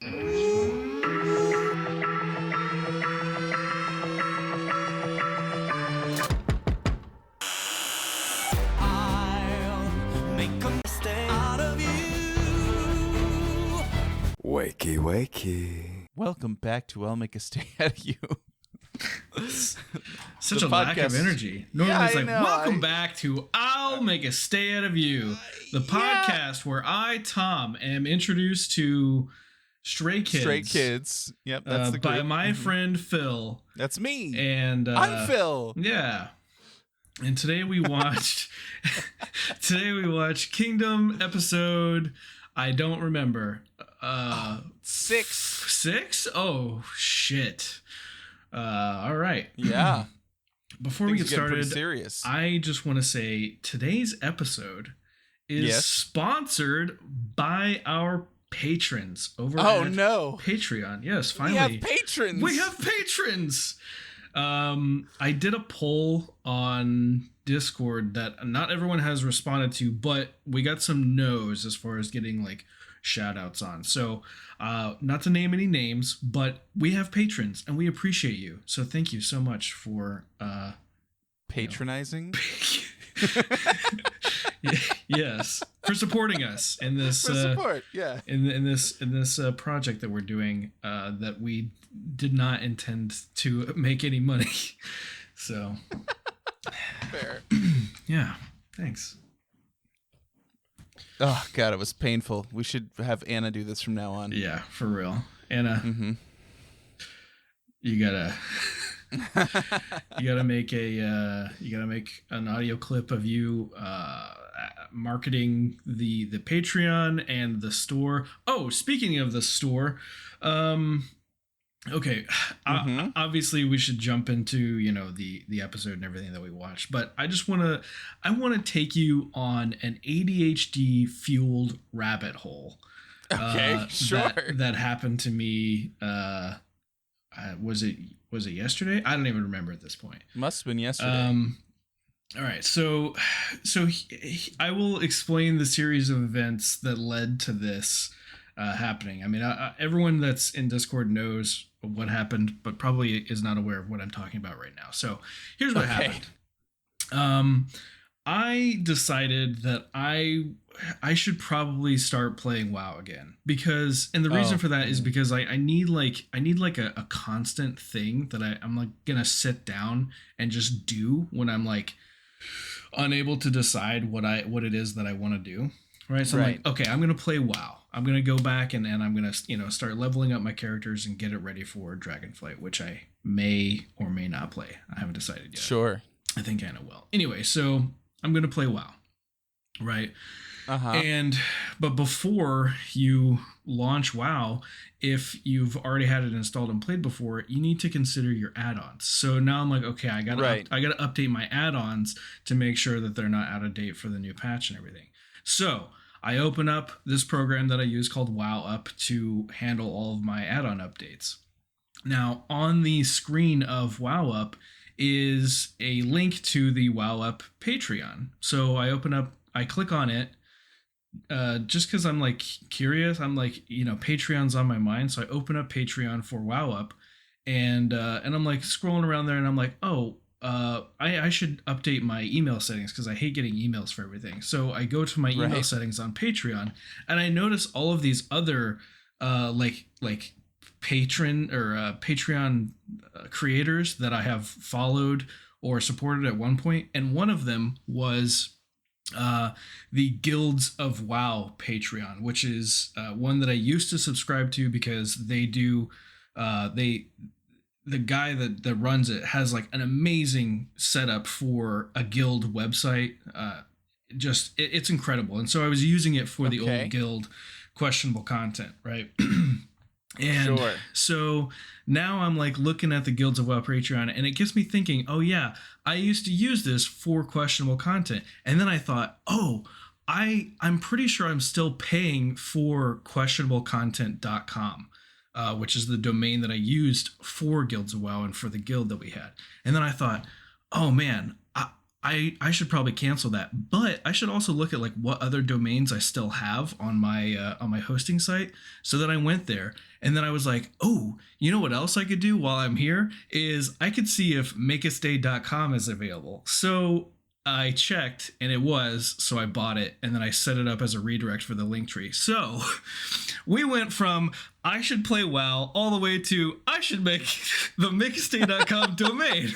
Wakey, wakey. Welcome back to I'll Make a Stay Out of You. Such a lack of energy. Normally it's like, welcome back to I'll Make a Stay Out of You, the podcast where I, Tom, am introduced to Stray Kids. Stray Kids. Yep, that's the group. By my friend Phil. That's me. And I'm Phil. Yeah. And today we watched Kingdom episode I don't remember. 6. 6? Oh shit. All right. Yeah. Before we get started, serious. I just want to say today's episode is sponsored by our patrons over at Patreon. Yes, finally. We have patrons. I did a poll on Discord that not everyone has responded to, but we got some no's as far as getting like shout outs on. So not to name any names, but we have patrons and we appreciate you. So thank you so much for patronizing. Yes, for supporting us in this in this project that we're doing that we did not intend to make any money. So fair. Yeah, thanks. Oh god, it was painful. We should have Anna do this from now on. Yeah, for real. Anna, you gotta make an audio clip of you marketing the Patreon and the store. Oh, speaking of the store, okay, obviously we should jump into the episode and everything that we watched, but I want to take you on an ADHD fueled rabbit hole. Okay, sure. That happened to me. Was it yesterday? I don't even remember at this point. Must have been yesterday. All right, so I will explain the series of events that led to this happening. I mean, everyone that's in Discord knows what happened, but probably is not aware of what I'm talking about right now. So here's what happened. I decided that I should probably start playing WoW again, because, and the reason for that is because I need a constant thing that I'm like gonna sit down and just do when I'm like unable to decide what it is that I want to do. Right. So I'm like, okay, I'm going to play WoW. I'm going to go back and I'm going to, start leveling up my characters and get it ready for Dragonflight, which I may or may not play. I haven't decided yet. Sure. I think Anna will. Anyway, so I'm going to play WoW. Right. But before you launch WoW, if you've already had it installed and played before, you need to consider your add-ons. So now I'm like, okay, I got to update my add-ons to make sure that they're not out of date for the new patch and everything. So I open up this program that I use called WoWup to handle all of my add-on updates. Now, on the screen of WoWup is a link to the WoWup Patreon. So I click on it just because I'm like curious. I'm like, Patreon's on my mind. So I open up Patreon for WoWup and I'm like scrolling around there and I'm like, I should update my email settings because I hate getting emails for everything. So I go to my email settings on Patreon and I notice all of these other like patron or Patreon creators that I have followed or supported at one point. And one of them was the Guilds of WoW Patreon, which is one that I used to subscribe to because they do the guy that runs it has like an amazing setup for a guild website. It's incredible. And so I was using it for the old guild questionable content, right? And so now I'm like looking at the Guilds of WoW Patreon and it gets me thinking, oh yeah, I used to use this for questionable content. And then I thought, I'm pretty sure I'm still paying for questionablecontent.com. Which is the domain that I used for Guilds of WoW and for the guild that we had. And then I thought, oh man, I should probably cancel that, but I should also look at like what other domains I still have on my hosting site. So then I went there, and then I was like, oh, you know what else I could do while I'm here is I could see if makeastay.com is available. So I checked, and it was, so I bought it, and then I set it up as a redirect for the link tree. So we went from I should play WoW all the way to I should make the makeastay.com domain.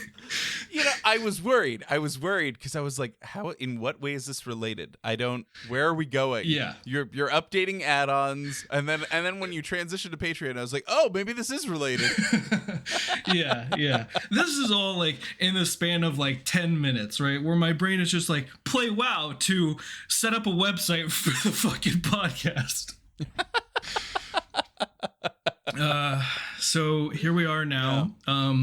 You know, I was worried because I was like, how, in what way is this related? Where are we going? Yeah. You're updating add-ons, and then when you transition to Patreon, I was like, oh, maybe this is related. Yeah. This is all like in the span of like 10 minutes, right? Where my brain is just like, play WoW to set up a website for the fucking podcast. So here we are now. Yeah.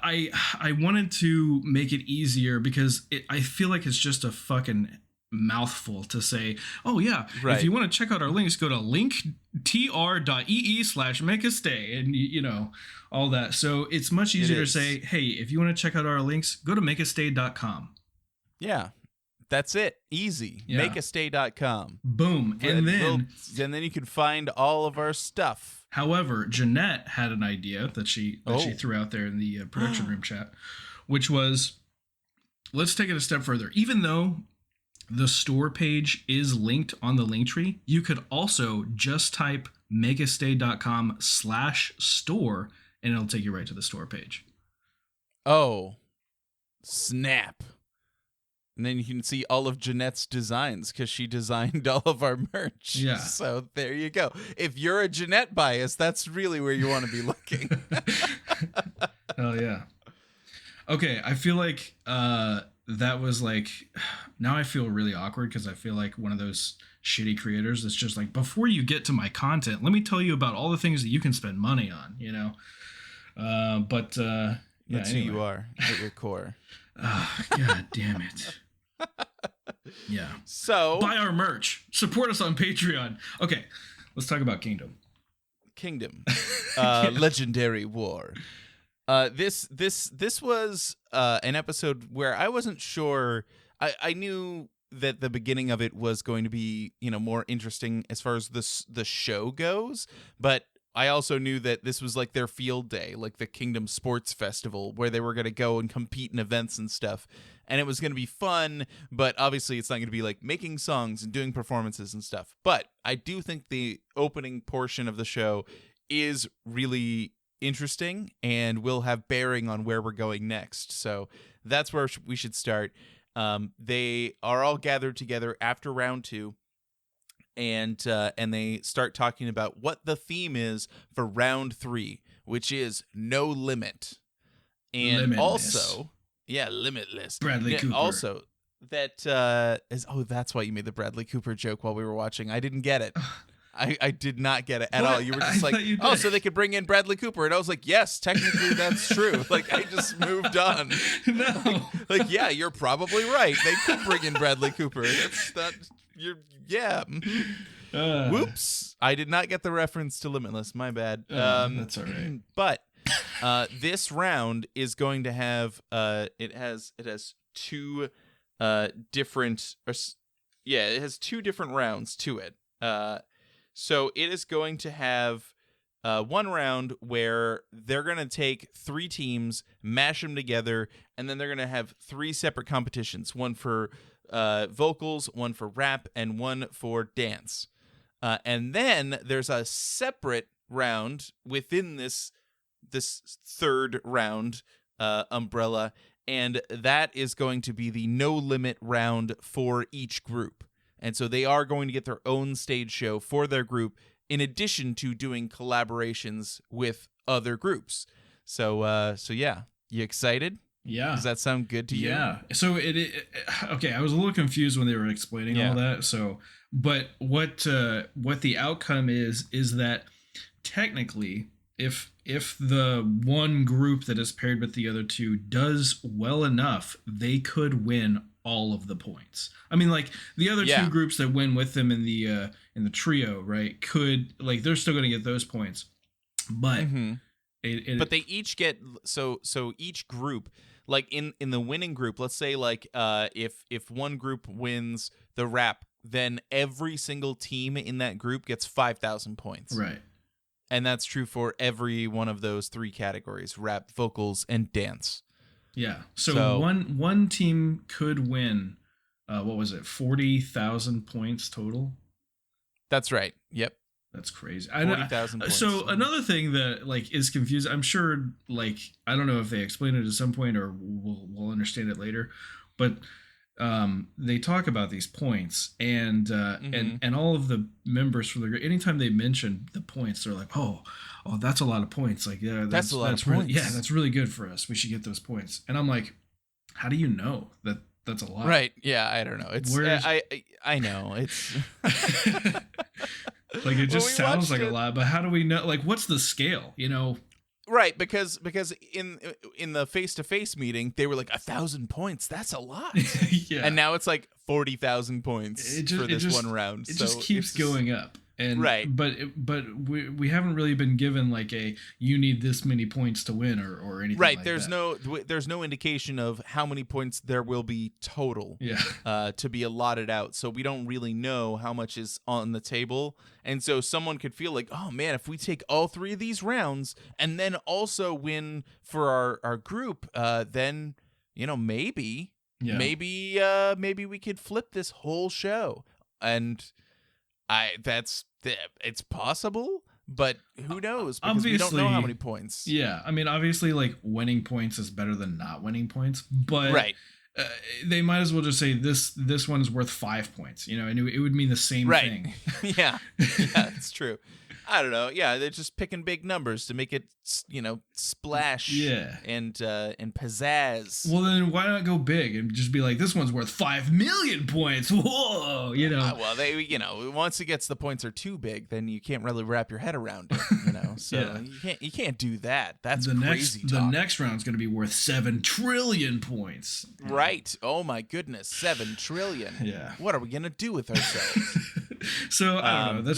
I wanted to make it easier because I feel like it's just a fucking mouthful to say, oh yeah, right. If you want to check out our links, go to linktr.ee/makeastay, and you know, all that. So it's much easier to say, hey, if you want to check out our links, go to makeastay.com. Yeah. That's it. Easy. Yeah. Makeastay.com. Boom. And then you can find all of our stuff. However, Jeanette had an idea that she threw out there in the production room chat, which was, let's take it a step further. Even though the store page is linked on the link tree, you could also just type makeastay.com/store and it'll take you right to the store page. Oh, snap. And then you can see all of Jeanette's designs because she designed all of our merch. Yeah. So there you go. If you're a Jeanette bias, that's really where you want to be looking. Oh, yeah. Okay, I feel like that was like, now I feel really awkward because I feel like one of those shitty creators that's just like, before you get to my content, let me tell you about all the things that you can spend money on, you know? That's who you are at your core. Oh, God damn it. Yeah. So buy our merch. Support us on Patreon. Okay, let's talk about Kingdom. Legendary War. This was an episode where I wasn't sure. I knew that the beginning of it was going to be, you know, more interesting as far as the show goes, but I also knew that this was like their field day, like the Kingdom Sports Festival, where they were going to go and compete in events and stuff. And it was going to be fun, but obviously it's not going to be like making songs and doing performances and stuff. But I do think the opening portion of the show is really interesting and will have bearing on where we're going next. So that's where we should start. They are all gathered together after round 2. And they start talking about what the theme is for round 3, which is no limit. And limitless. Also, limitless. Bradley Cooper. Also, that that's why you made the Bradley Cooper joke while we were watching. I didn't get it. I did not get it at all. You were just like, oh, so they could bring in Bradley Cooper. And I was like, yes, technically that's true. Like, I just moved on. No. Like, yeah, you're probably right. They could bring in Bradley Cooper. That's not... Whoops. I did not get the reference to Limitless. My bad. That's all right. But this round is going to have it has two different it has 2 different rounds to it. So it is going to have one round where they're going to take 3 teams, mash them together, and then they're going to have 3 separate competitions, one for vocals, one for rap, and one for dance. And then there's a separate round within this third round umbrella, and that is going to be the no limit round for each group. And so they are going to get their own stage show for their group, in addition to doing collaborations with other groups. So yeah, you excited? Yeah. Does that sound good to you? Yeah. So okay, I was a little confused when they were explaining all that. So, but what the outcome is that technically, if the one group that is paired with the other 2 does well enough, they could win all of the points. I mean, like the other 2 groups that win with them in the trio, right? Could, like, they're still going to get those points, but but they each get so each group. like in the winning group, let's say like if one group wins the rap, then every single team in that group gets 5,000 points. Right. And that's true for every one of those 3 categories: rap, vocals, and dance. Yeah. So one team could win, 40,000 points total? That's right. Yep. That's crazy. 40,000 points. So another thing that like is confusing, I'm sure, like, I don't know if they explain it at some point or we'll understand it later, but they talk about these points and all of the members from the group, anytime they mention the points, they're like, oh, that's a lot of points. Like, yeah, that's a lot of points. Yeah, that's really good for us. We should get those points. And I'm like, how do you know that that's a lot? Right. Yeah, I don't know. It's I know. It's like it just sounds like a lot, but how do we know? Like, what's the scale? You know? Right, because in the face-to-face meeting, they were like 1,000 points. That's a lot. Yeah. And now it's like 40,000 points for this one round. It just keeps going up. And right. But we haven't really been given like you need this many points to win or anything. Right. Like There's no indication of how many points there will be total. Yeah. To be allotted out. So we don't really know how much is on the table. And so someone could feel like, oh man, if we take all 3 of these rounds and then also win for our group, then maybe we could flip this whole show. And it's possible, but who knows? Because obviously, we don't know how many points. Yeah, I mean, obviously, like winning points is better than not winning points, but right. They might as well just say this one's worth 5 points, and it would mean the same thing. Yeah, it's true. I don't know. Yeah, they're just picking big numbers to make it, splash. Yeah. And pizzazz. Well, then why not go big and just be like, this one's worth 5 million points? Whoa, well, they, once it gets the points are too big, then you can't really wrap your head around it. So yeah. you can't do that. That's crazy. The next round's going to be worth 7 trillion points. Right. Oh my goodness, 7 trillion. Yeah. What are we gonna do with ourselves? So I don't know.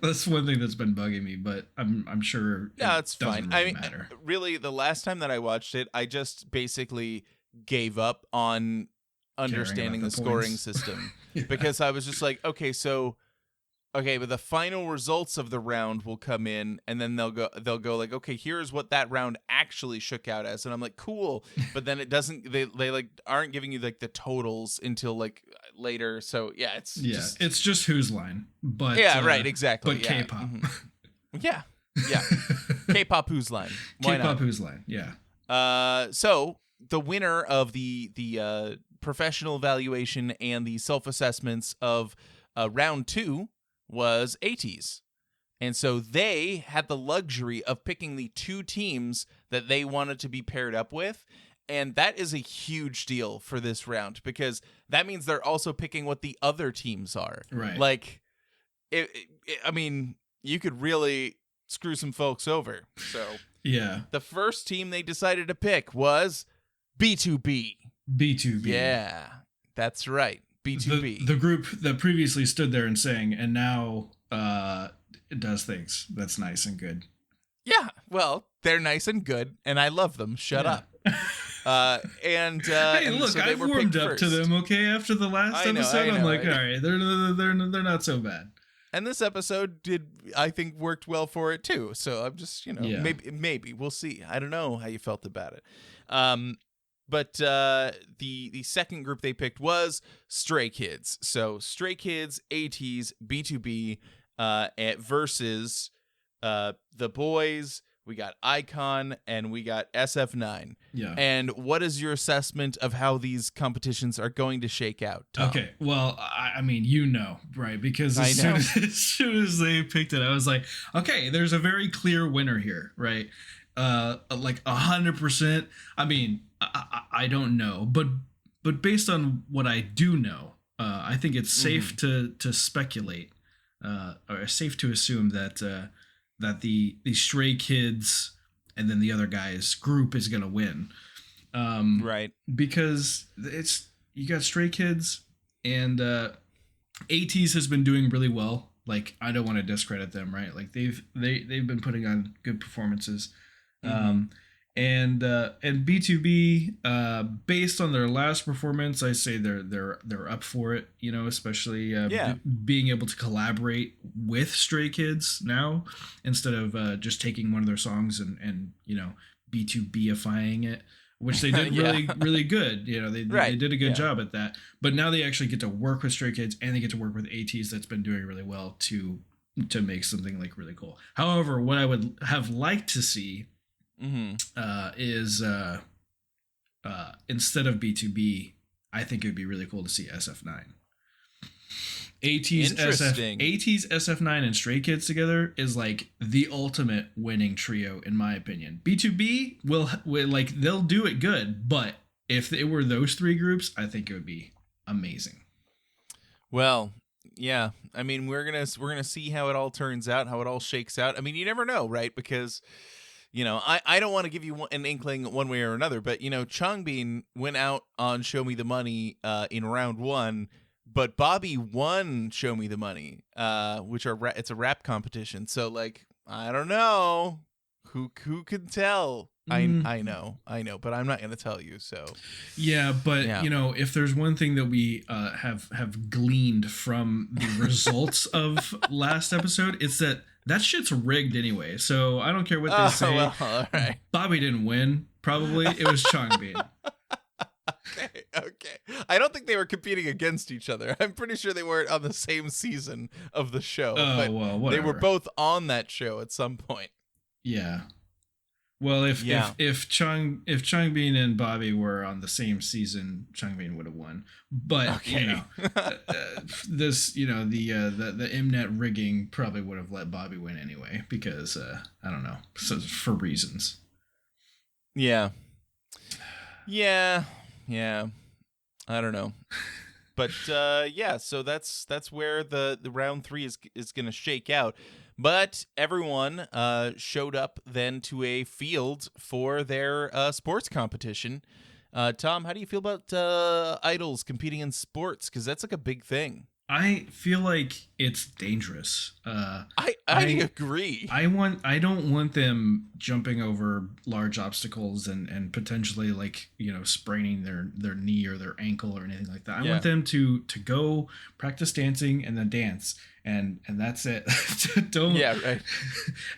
That's one thing that's been bugging me, but I'm sure. No, it's fine. Really matter. Really, the last time that I watched it, I just basically gave up on understanding the scoring system because I was just like, okay, but the final results of the round will come in, and then they'll go like, okay, here's what that round actually shook out as, and I'm like, cool, but then it doesn't. They like aren't giving you like the totals until like later. So yeah, it's just Whose Line, but right, exactly, but K-pop. Mm-hmm. Yeah, K-pop Whose Line, K-pop Whose Line, yeah. So the winner of the professional evaluation and the self-assessments of round 2 was ATEEZ. And so they had the luxury of picking the 2 teams that they wanted to be paired up with. And that is a huge deal for this round because that means they're also picking what the other teams are. Right. Like, I mean, you could really screw some folks over. So yeah, the first team they decided to pick was B2B. B2B. Yeah, that's right. B2B. The group that previously stood there and sang and now it does things that's nice and good. Yeah, well, they're nice and good, and I love them. Shut up. Hey, look, so I've warmed up to them. Okay, after the last episode, I'm like, all right, they're not so bad. And this episode I think, worked well for it too. So I'm just, maybe we'll see. I don't know how you felt about it. But the second group they picked was Stray Kids. So Stray Kids, ATEEZ, B2B, versus The Boys. We got iKON and we got SF9. Yeah. And what is your assessment of how these competitions are going to shake out, Tom? Okay. Well, I mean, right? Because as soon as they picked it, I was like, okay, there's a very clear winner here, right? Like 100%. I mean, I don't know, but based on what I do know, I think it's safe to speculate, or safe to assume that that the Stray Kids and then the other guys group is gonna win, right? Because you got Stray Kids and ATEEZ has been doing really well. Like, I don't want to discredit them, right? Like they've been putting on good performances. And B2B, based on their last performance, I say they're up for it. You know, especially being able to collaborate with Stray Kids now instead of just taking one of their songs and you know B2Bifying it, which they did really good. You know, they did a good job at that. But now they actually get to work with Stray Kids and they get to work with ATEEZ that's been doing really well to make something like really cool. However, what I would have liked to see is instead of B2B, I think it would be really cool to see SF9. ATEEZ SF9 and Stray Kids together is like the ultimate winning trio in my opinion. B2B will like they'll do it good, but if it were those three groups, I think it would be amazing. Well, yeah. I mean, we're gonna see how it all turns out, how it all shakes out. I mean, you never know, right? Because you know, I don't want to give you an inkling one way or another, but, you know, Changbin went out on Show Me the Money in round 1, but Bobby won Show Me the Money, which it's a rap competition. So, like, I don't know. Who can tell? I know, but I'm not going to tell you, so. Yeah, but, you know, if there's one thing that we have gleaned from the results of last episode, it's that shit's rigged anyway, so I don't care what they say. Well, all right. Bobby didn't win. Probably it was Changbin. Okay. I don't think they were competing against each other. I'm pretty sure they weren't on the same season of the show. Oh, well, whatever. They were both on that show at some point. Yeah. Well, if Changbin and Bobby were on the same season, Changbin would have won. But you know, this the Mnet rigging probably would have let Bobby win anyway because I don't know, so for reasons. Yeah. I don't know, but so that's where the round 3 is going to shake out. But everyone showed up then to a field for their sports competition. Tom, how do you feel about idols competing in sports? Because that's like a big thing. I feel like it's dangerous. I agree. I don't want them jumping over large obstacles and potentially like, you know, spraining their knee or their ankle or anything like that. I want them to go practice dancing and then dance. And that's it. Don't. Yeah, right.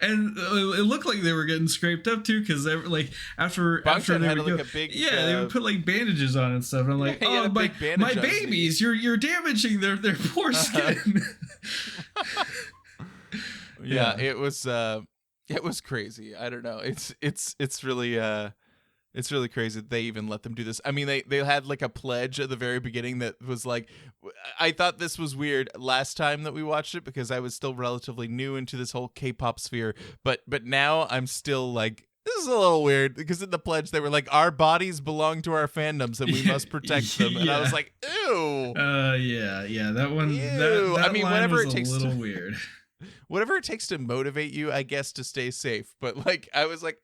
And it looked like they were getting scraped up too, because like after they had would like go, a big they would put like bandages on and stuff. And I'm like, oh my babies, you're damaging their poor skin. Yeah, it was crazy. I don't know. It's really crazy that they even let them do this. I mean, they had like a pledge at the very beginning that was like, I thought this was weird last time that we watched it because I was still relatively new into this whole K-pop sphere. But now I'm still like, this is a little weird because in the pledge they were like, our bodies belong to our fandoms and we must protect them. And I was like, ew. Yeah. That one. Ew. That I mean, line whatever was it takes a little weird. Whatever it takes to motivate you, I guess, to stay safe. But like, I was like,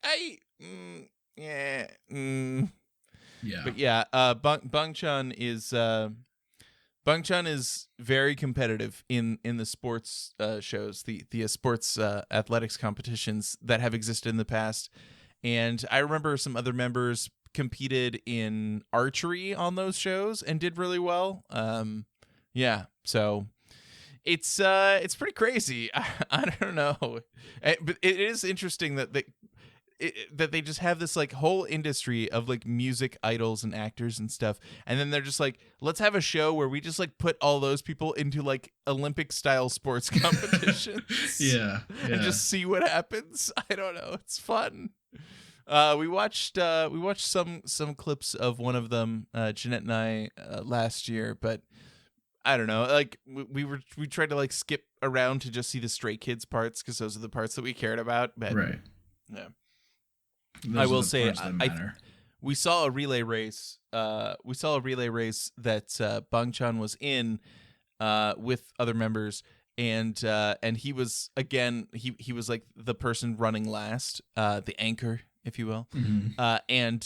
yeah. But yeah, Bangchan is very competitive in the sports shows, the sports athletics competitions that have existed in the past. And I remember some other members competed in archery on those shows and did really well. So it's pretty crazy. I don't know, but it is interesting that they just have this like whole industry of like music idols and actors and stuff, and then they're just like, let's have a show where we just like put all those people into like Olympic style sports competitions. yeah And just see what happens. I don't know, it's fun. We watched some clips of one of them, Jeanette and I, last year, but I don't know, like we tried to like skip around to just see the Stray Kids parts because those are the parts that we cared about. But right. Yeah. Those I will say, we saw a relay race. That Bangchan was in with other members, and he was again he was like the person running last, the anchor, if you will, and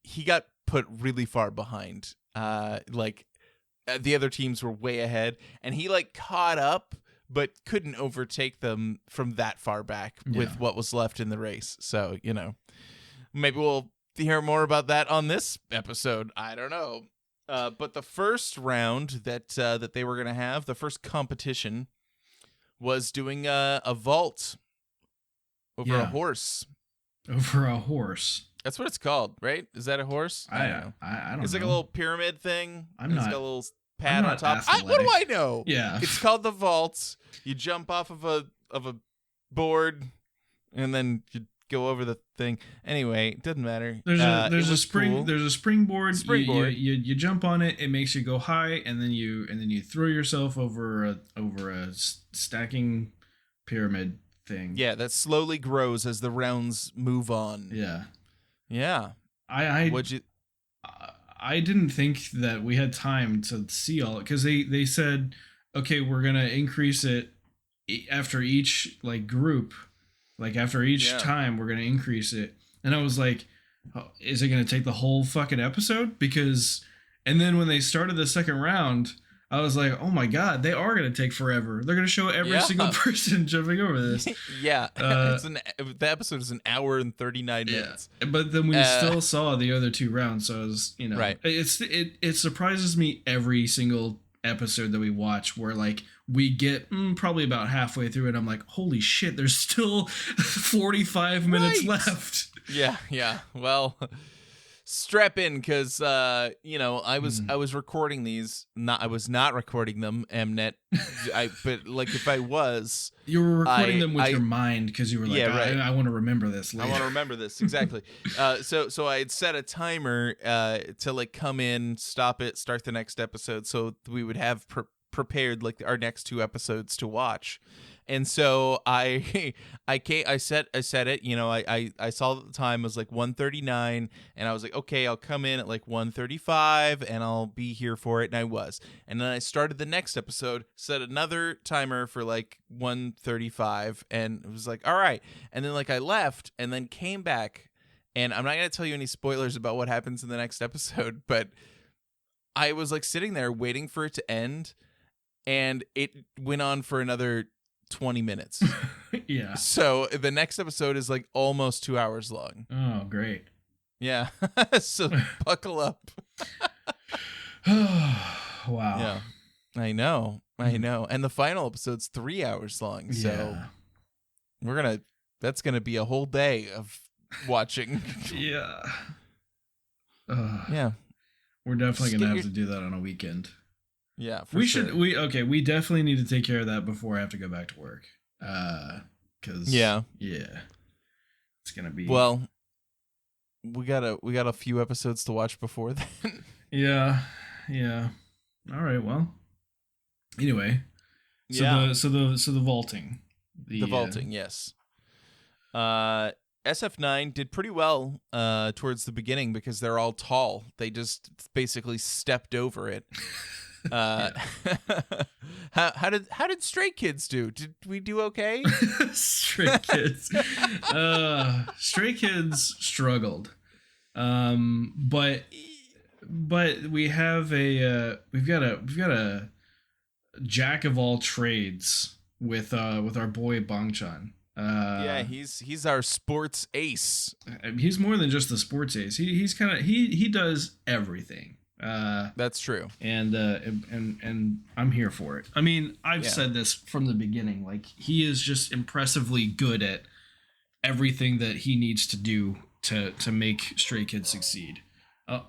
he got put really far behind. The other teams were way ahead, and he like caught up. but couldn't overtake them from that far back with what was left in the race. So, maybe we'll hear more about that on this episode. I don't know. But the first round that they were going to have, the first competition, was doing a vault over a horse. Over a horse. That's what it's called, right? Is that a horse? I don't know. It's like a little pyramid thing. It's got a little pad I'm on top. not What do I know? Yeah. It's called the vault. You jump off of a board, and then you go over the thing. Anyway, it doesn't matter. There's a spring. Cool. There's a springboard. Springboard. You jump on it. It makes you go high, and then you throw yourself over a stacking pyramid thing. Yeah, that slowly grows as the rounds move on. Yeah. Yeah. I didn't think that we had time to see all it, because they said, okay, we're gonna increase it after each group, after each time we're gonna increase it, and I was like, oh, is it gonna take the whole fucking episode? And then when they started the second round, I was like, oh my god, they are going to take forever. They're going to show every single person jumping over this. Yeah. The episode is an hour and 39 minutes. But then we still saw the other two rounds. So I was, right. It surprises me every single episode that we watch where we get probably about halfway through it. I'm like, holy shit, there's still 45 minutes left. Yeah. Well, strap in, because I was recording these. I was not recording them, Mnet. But if I was, you were recording them with your mind, because you were like, I want to remember this later. I want to remember this exactly. So I had set a timer to come in, stop it, start the next episode, so we would have prepared our next two episodes to watch. And so I set it, I saw that the time was 1:39, and I was like, okay, I'll come in at 1:35 and I'll be here for it. And I was. And then I started the next episode, set another timer for 1:35, and it was all right. And then I left and then came back, and I'm not going to tell you any spoilers about what happens in the next episode, but I was sitting there waiting for it to end, and it went on for another 20 minutes. Yeah. So the next episode is almost 2 hours long. Oh, great. Yeah. So buckle up. Wow. Yeah. I know. And the final episode's 3 hours long. So that's gonna be a whole day of watching. Yeah. Yeah. We're definitely gonna have to do that on a weekend. Yeah, we definitely need to take care of that before I have to go back to work. Cause it's gonna be, well, we got a few episodes to watch before then. Yeah. All right, well, anyway, so the vaulting. The vaulting, yes. SF9 did pretty well towards the beginning, because they're all tall. They just basically stepped over it. How did Stray Kids do? Did we do okay? Stray Kids struggled, but we have we've got a jack of all trades with our boy Bangchan. Yeah, he's our sports ace. He's more than just the sports ace. He does everything. That's true. And I'm here for it. I mean, I've said this from the beginning. He is just impressively good at everything that he needs to do to make Stray Kids succeed. Oh,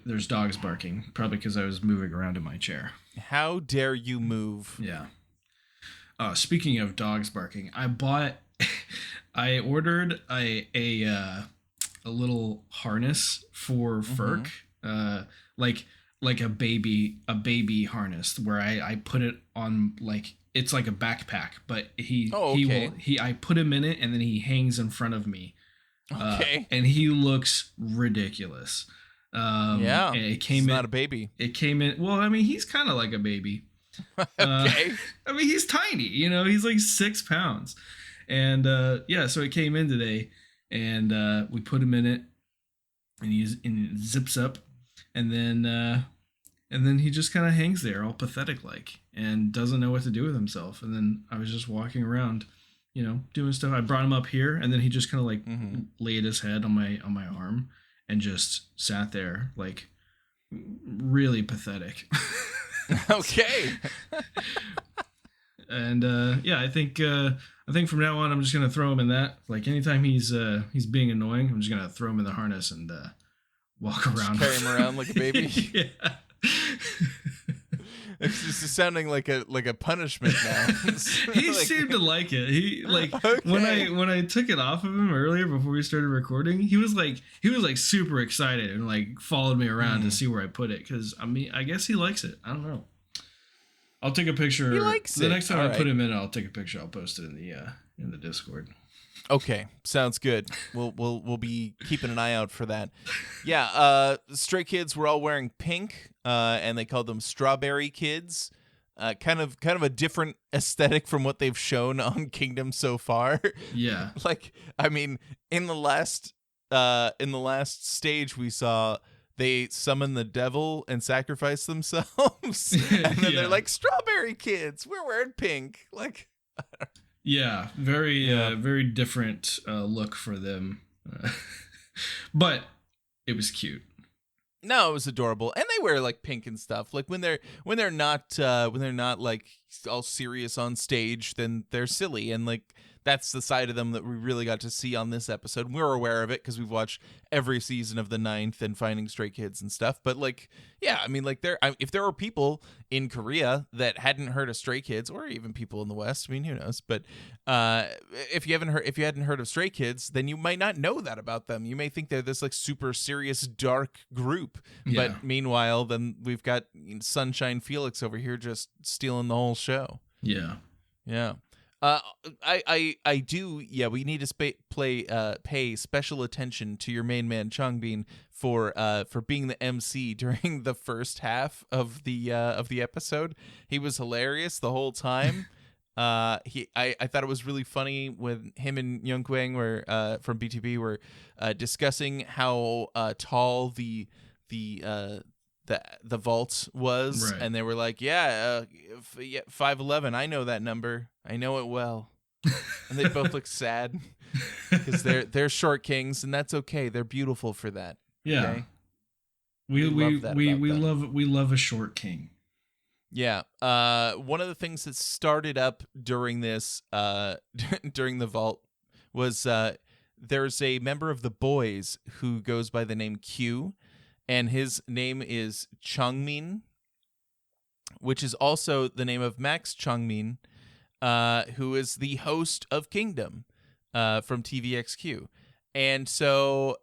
there's dogs barking, probably because I was moving around in my chair. How dare you move? Yeah. Speaking of dogs barking, I ordered a little harness for Ferk. Like a baby harness, where I put it on, it's like a backpack, but I put him in it, and then he hangs in front of me. Okay. And he looks ridiculous. Yeah. And it came in, not a baby. It came in. Well, I mean, he's kind of like a baby. Okay. I mean, he's tiny. He's 6 pounds, and so it came in today, and we put him in it, and it zips up. And then And then he just kind of hangs there all pathetic like and doesn't know what to do with himself. And then I was just walking around, doing stuff. I brought him up here, and then he just kind of like laid his head on my arm and just sat there like really pathetic. Okay. And I think from now on I'm just gonna throw him in that. Like anytime he's being annoying, I'm just gonna throw him in the harness and walk around. Just carry him around like a baby. Yeah. This is sounding like a punishment now. He seemed to like it. He okay. when I took it off of him earlier before we started recording, he was like super excited and like followed me around to see where I put it. Cause I guess he likes it. I don't know. I'll take a picture. He likes the it. next time All I right. put him in, I'll take a picture. I'll post it in the Discord. Okay, sounds good. We'll be keeping an eye out for that. Yeah, Stray Kids were all wearing pink, and they called them Strawberry Kids. Kind of a different aesthetic from what they've shown on Kingdom so far. Yeah. Like, I mean, in the last stage we saw, they summon the devil and sacrifice themselves, and then they're like, Strawberry Kids, we're wearing pink. Like, yeah, very different look for them, but it was cute. No, it was adorable, and they wear like pink and stuff. Like when they're not like all serious on stage, then they're silly, and like that's the side of them that we really got to see on this episode. We're aware of it because we've watched every season of the 9th and Finding Stray Kids and stuff. But like, yeah, I mean, like if there were people in Korea that hadn't heard of Stray Kids, or even people in the West, I mean, who knows? But if you hadn't heard of Stray Kids, then you might not know that about them. You may think they're this like super serious, dark group. Yeah. But meanwhile, then we've got Sunshine Felix over here just stealing the whole show. Yeah. Yeah. I do. Yeah, we need to pay special attention to your main man Changbin for being the MC during the first half of the episode. He was hilarious the whole time. I thought it was really funny when him and Young Kwang were from BTB were discussing how tall the vault was, right. And they were like, 5'11", I know that number, I know it well. And they both look sad because they're short kings, and that's okay, they're beautiful for that. Yeah. Okay? we love love a short king. Yeah. One of the things that started up during this during the vault was there's a member of the boys who goes by the name Q, and his name is Changmin, which is also the name of Max Changmin, who is the host of Kingdom from TVXQ. And so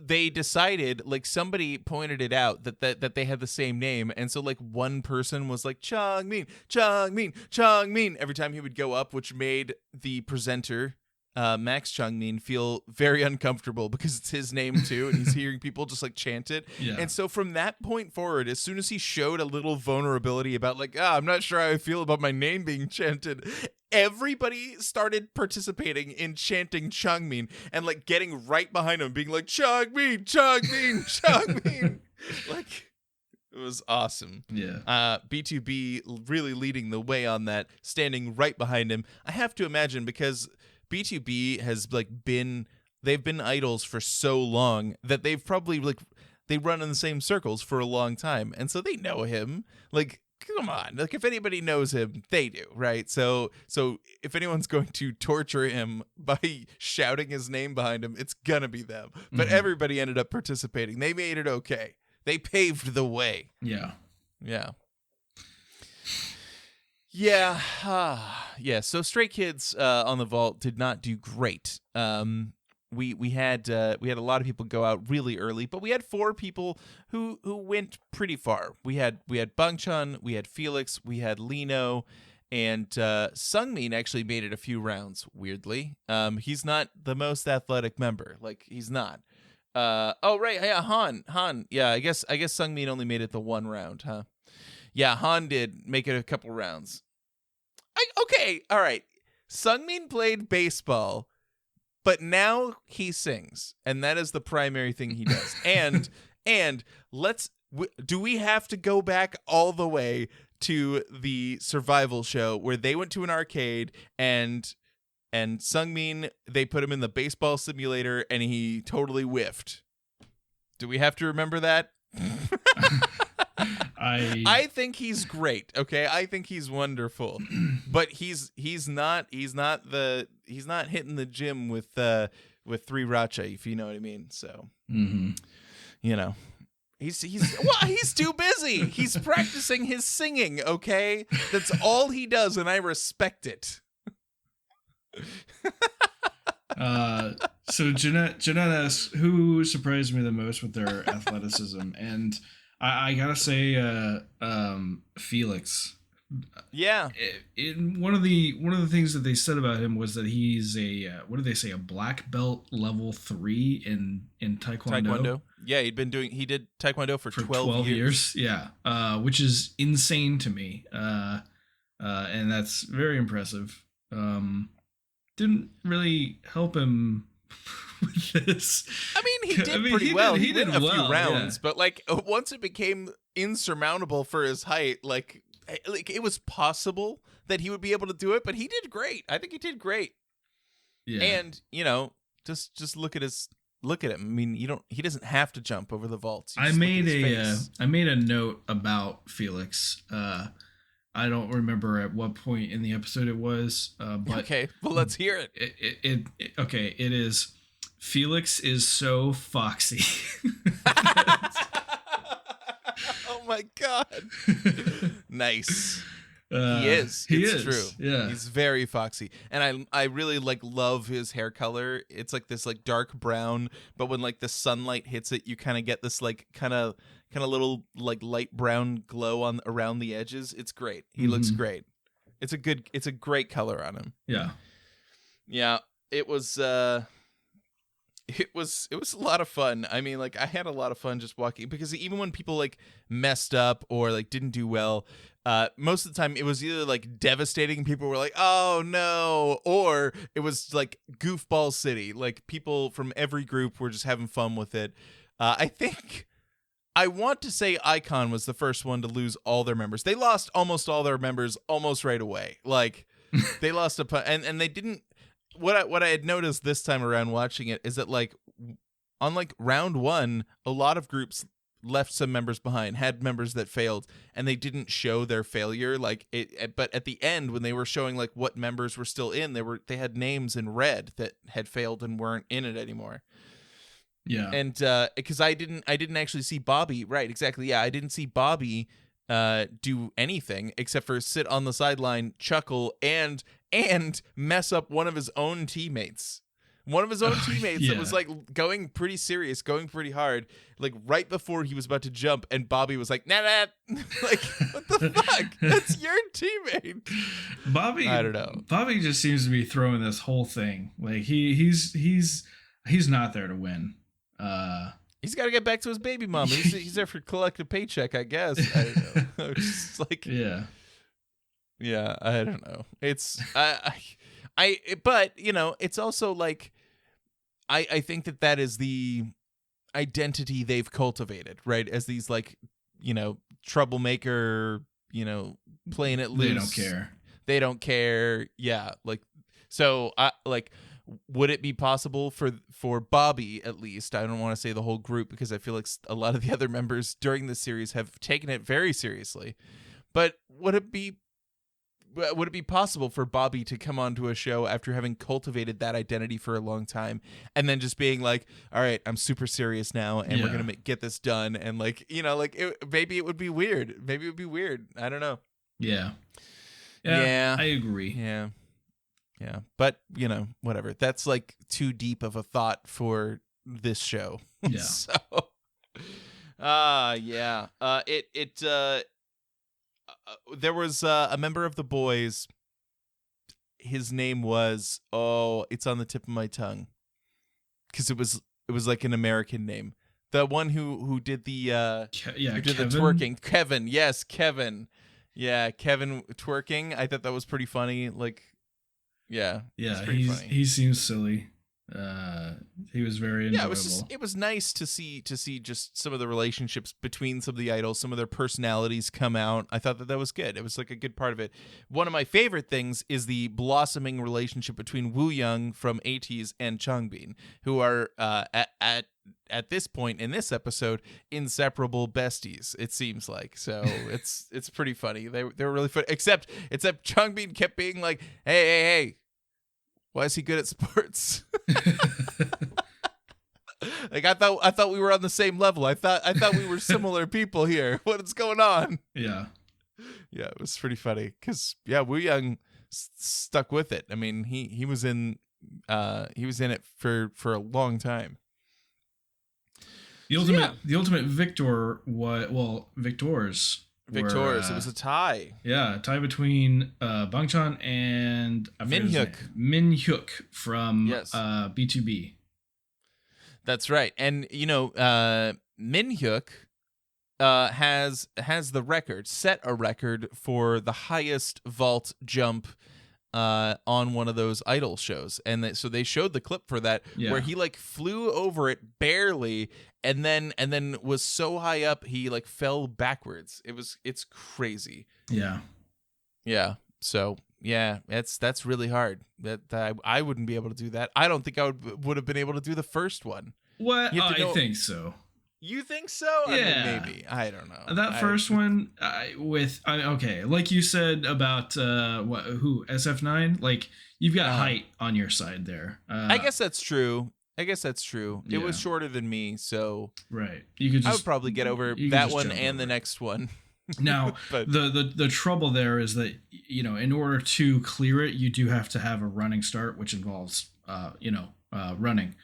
they decided, like, somebody pointed it out that they had the same name, and so like one person was like Changmin, Changmin, Changmin every time he would go up, which made the presenter Max Changmin feel very uncomfortable because it's his name too, and he's hearing people just like chant it. Yeah. And so from that point forward, as soon as he showed a little vulnerability about like, I'm not sure how I feel about my name being chanted, everybody started participating in chanting Changmin and like getting right behind him, being like Changmin, Changmin, Changmin. Like, it was awesome. Yeah. B2B really leading the way on that, standing right behind him. I have to imagine because B2B has they've been idols for so long that they've probably they run in the same circles for a long time, and so they know him. Like, come on, like if anybody knows him, they do, right? So if anyone's going to torture him by shouting his name behind him, it's gonna be them. But everybody ended up participating. They made it okay. They paved the way. Yeah. Yeah. Yeah, yeah. So Stray Kids on the vault did not do great. We had a lot of people go out really early, but we had 4 people who went pretty far. We had Bangchan, we had Felix, we had Lino, and Sungmin actually made it a few rounds. Weirdly, he's not the most athletic member. Like, he's not. Oh right, yeah, Han. Yeah, I guess Sungmin only made it the 1 round, huh? Yeah, Han did make it a couple rounds. Okay, all right. Sungmin played baseball, but now he sings, and that is the primary thing he does. And let's Do we have to go back all the way to the survival show where they went to an arcade and Sungmin, they put him in the baseball simulator and he totally whiffed? Do we have to remember that? I think he's great. Okay, I think he's wonderful, but he's not hitting the gym with 3 Racha, if you know what I mean. So you know, he's too busy. He's practicing his singing. Okay, that's all he does, and I respect it. So Jeanette asks, who surprised me the most with their athleticism, and I gotta say, Felix. Yeah. One of the things that they said about him was that he's a what did they say, a black belt level 3 in Taekwondo. Yeah, he did Taekwondo for 12 years. Yeah, which is insane to me. And that's very impressive. Didn't really help him with this. I mean, he did pretty well. He did a few rounds, yeah. but like once it became insurmountable for his height, like it was possible that he would be able to do it, but he did great. I think he did great. Yeah. And, you know, just look at him. I mean, he doesn't have to jump over the vaults. I made a note about Felix. I don't remember at what point in the episode it was, but okay, well, let's hear it. It is Felix is so foxy. Oh my god. Nice. He is. True. Yeah. He's very foxy. And I really love his hair color. It's like this like dark brown, but when like the sunlight hits it, you kind of get this like kind of little like light brown glow around the edges. It's great. He looks great. It's a great color on him. Yeah. Yeah. It was a lot of fun. I mean, like I had a lot of fun just walking, because even when people like messed up or like didn't do well, most of the time it was either like devastating, people were like, oh no, or it was like goofball city. Like people from every group were just having fun with it. I want to say Icon was the first one to lose all their members. They lost almost all their members almost right away. Like they lost and they didn't. What I had noticed this time around watching it is that like on like round 1, a lot of groups left some members behind, had members that failed, and they didn't show their failure. Like it, but at the end when they were showing like what members were still in, they had names in red that had failed and weren't in it anymore. Yeah. And because I didn't actually see Bobby. Right, exactly. Yeah, I didn't see Bobby do anything except for sit on the sideline, chuckle, and mess up one of his own teammates. One of his own teammates that was like going pretty serious, going pretty hard, like right before he was about to jump, and Bobby was like, nah. Like, what the fuck? That's your teammate. Bobby, I don't know. Bobby just seems to be throwing this whole thing. Like he's not there to win. He's got to get back to his baby mama. He's there for collect a paycheck, I guess. I don't know. Just like, yeah, I don't know. It's but you know, it's also like, I think that is the identity they've cultivated, right? As these like, you know, troublemaker, you know, playing it loose. They don't care. Yeah, like so. Would it be possible for Bobby, at least? I don't want to say the whole group, because I feel like a lot of the other members during this series have taken it very seriously. But would it be possible for Bobby to come onto a show after having cultivated that identity for a long time, and then just being like, all right, I'm super serious now, and we're going to get this done. And like, you know, like maybe it would be weird. Maybe it would be weird. I don't know. Yeah. I agree. Yeah. But, you know, whatever. That's like too deep of a thought for this show. Yeah. So, yeah. There was a member of the boys. His name was, it's on the tip of my tongue, because it was like an American name. The one who did the the twerking. Kevin. Yes, Kevin. Yeah, Kevin twerking. I thought that was pretty funny. Like, yeah, he seems silly. He was very enjoyable. Yeah, it was nice to see just some of the relationships between some of the idols, some of their personalities come out. I thought that was good. It was like a good part of it. One of my favorite things is the blossoming relationship between Woo Young from ATEEZ and Changbin, who are at this point in this episode inseparable besties. It seems like so. It's pretty funny. They're really funny. Except Changbin kept being like, hey. Why is he good at sports? Like I thought we were on the same level. I thought we were similar people here. What is going on? Yeah, it was pretty funny because Woo Young stuck with it. I mean, he was in it for a long time. The ultimate victor victors. It was a tie. Yeah, a tie between Bangchan and Min Hyuk from B2B. That's right. And Min Hyuk has the record, set a record for the highest vault jump on one of those idol shows, and so they showed the clip for that where he like flew over it barely, and then was so high up he like fell backwards. It's crazy. Yeah. So that's really hard. That I wouldn't be able to do that. I don't think I would have been able to do the first one. What? I think so. You think so? Yeah. I mean, maybe. I don't know. That first one okay, like you said about SF9, like you've got height on your side there. I guess that's true. It was shorter than me, so right. I would probably get over that one and the next one. Now, but the trouble there is that in order to clear it, you do have to have a running start, which involves running.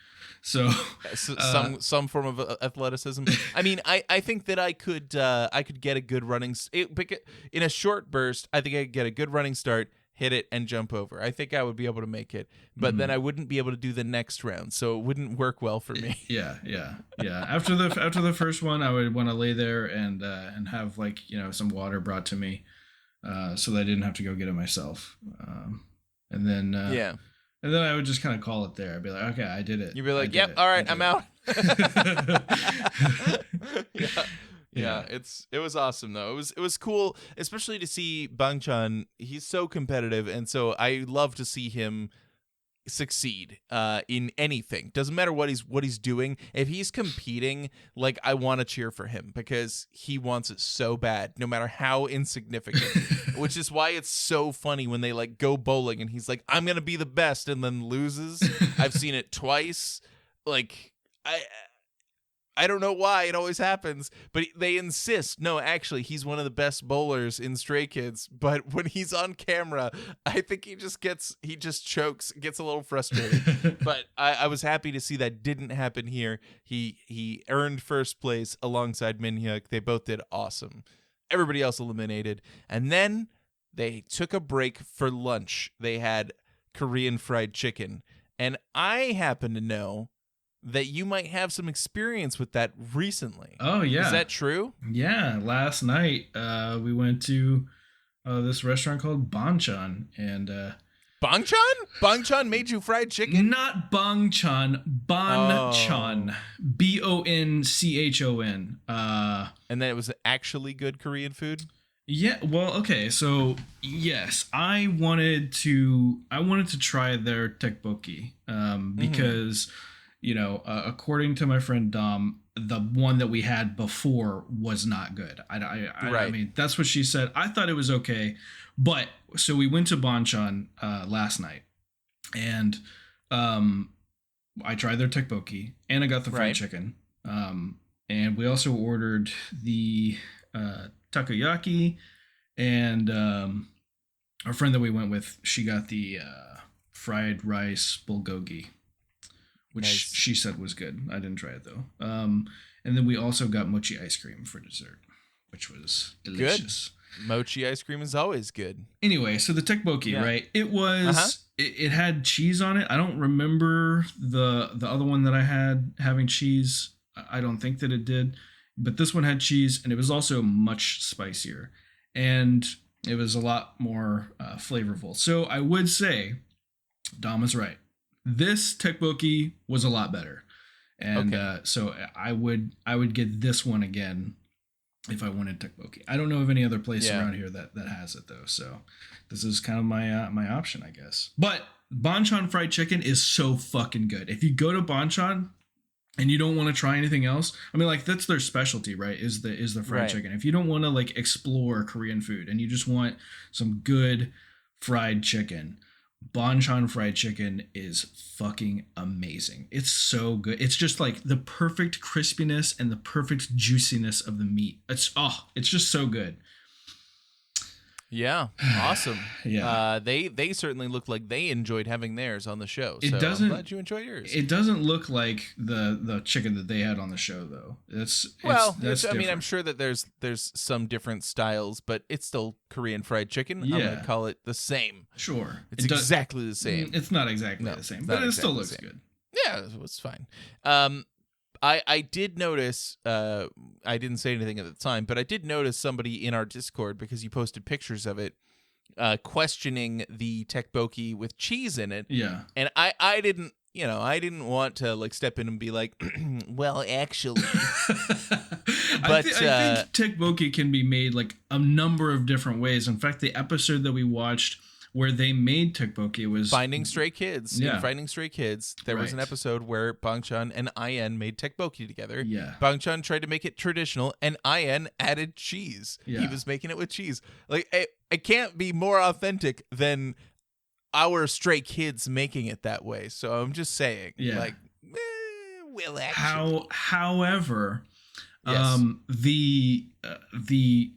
So some form of athleticism. I mean, I think that I could get a good running in a short burst. I think I could get a good running start, hit it, and jump over. I think I would be able to make it, but then I wouldn't be able to do the next round, so it wouldn't work well for me. Yeah. After the first one, I would want to lay there and have some water brought to me, so that I didn't have to go get it myself. And then And then I would just kind of call it there. I'd be like, okay, I did it. You'd be like, yep, all right, I'm out. Yeah, it was awesome though. It was cool, especially to see Bangchan. He's so competitive, and so I love to see him succeed in anything. Doesn't matter what he's doing. If he's competing, like, I want to cheer for him because he wants it so bad, no matter how insignificant. Which is why it's so funny when they like go bowling and he's like, I'm gonna be the best, and then loses. I've seen it twice. Like, I don't know why it always happens, but they insist. No, actually, he's one of the best bowlers in Stray Kids. But when he's on camera, I think he just chokes, gets a little frustrated. But I was happy to see that didn't happen here. He earned first place alongside Min Hyuk. They both did awesome. Everybody else eliminated. And then they took a break for lunch. They had Korean fried chicken. And I happen to know that you might have some experience with that recently. Oh, yeah. Is that true? Yeah. Last night, we went to this restaurant called Bangchan. And Bangchan? Bangchan made you fried chicken? Not Bangchan. Bangchan. Oh. Bonchon. And then it was actually good Korean food? Yeah, well, okay, so yes, I wanted to try their tteokbokki because according to my friend Dom, the one that we had before was not good. I mean, that's what she said. I thought it was okay, but so we went to Bangchan last night, and I tried their tteokbokki, and I got the fried chicken, and we also ordered the takoyaki, and our friend that we went with, she got the fried rice bulgogi, which she said was good. I didn't try it though. And then we also got mochi ice cream for dessert, which was delicious. Good. Mochi ice cream is always good. Anyway, so the tteokbokki, right? It was it had cheese on it. I don't remember the other one that I had having cheese. I don't think that it did. But this one had cheese, and it was also much spicier, and it was a lot more flavorful. So I would say Dom is right. This tteokbokki was a lot better. And Okay. so I would get this one again if I wanted tteokbokki. I don't know of any other place Yeah. around here that has it though. So this is kind of my my option, I guess. But Bonchon fried chicken is so fucking good. If you go to Bonchon and you don't want to try anything else, I mean, like that's their specialty, right? Is the fried Right. chicken. If you don't want to like explore Korean food and you just want some good fried chicken, Bonchon fried chicken is fucking amazing. It's so good. It's just like the perfect crispiness and the perfect juiciness of the meat. It's just so good. Yeah, awesome. Yeah. They certainly look like they enjoyed having theirs on the show. It So doesn't- I'm glad you enjoyed yours. It doesn't look like the chicken that they had on the show though. That's I mean, different. I'm sure that there's some different styles, but it's still Korean fried chicken. I'm Yeah. gonna call it the same. Sure. It's It does- exactly the same. It's not exactly No, the same, it's but not it still exactly looks the same. good. Yeah, it's fine. I did notice. I didn't say anything at the time, but I did notice somebody in our Discord, because you posted pictures of it, questioning the tteokbokki with cheese in it, Yeah. and I didn't. I didn't want to like step in and be like, well, actually, I think tteokbokki can be made like a number of different ways. In fact, the episode that we watched where they made tteokbokki was Finding Stray Kids. Yeah. In Finding Stray Kids, there was an Right. episode where Bangchan and Ian made tteokbokki together. Yeah. Bangchan tried to make it traditional, and Ian added cheese. He Yeah. was making it with cheese. Like, it can't be more authentic than our Stray Kids making it that way. So I'm just saying, Yeah. like, well, actually. However, Yes. the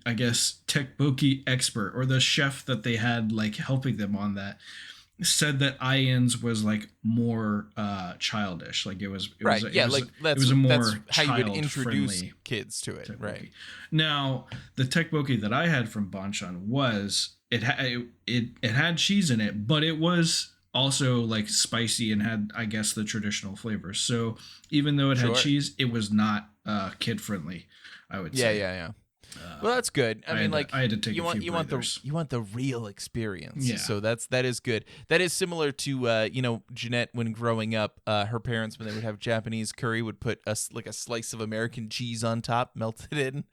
I guess tteokbokki expert or the chef that they had like helping them on that said that Ian's was like more childish. Like it was Right. it Yeah, was, like that's, it was a more that's how you would introduce child-friendly kids to it. tteokbokki. Right. Now, the tteokbokki that I had from Bonchon was it had cheese in it, but it was also like spicy and had, I guess, the traditional flavors. So even though it had Sure. cheese, it was not kid friendly, I would Yeah, say. yeah. Well, that's good. I mean, I had to take you a want few you want breathers. the real experience. Yeah. So that is good. That is similar to Jeanette when growing up. Her parents, when they would have Japanese curry, would put a slice of American cheese on top, melted in,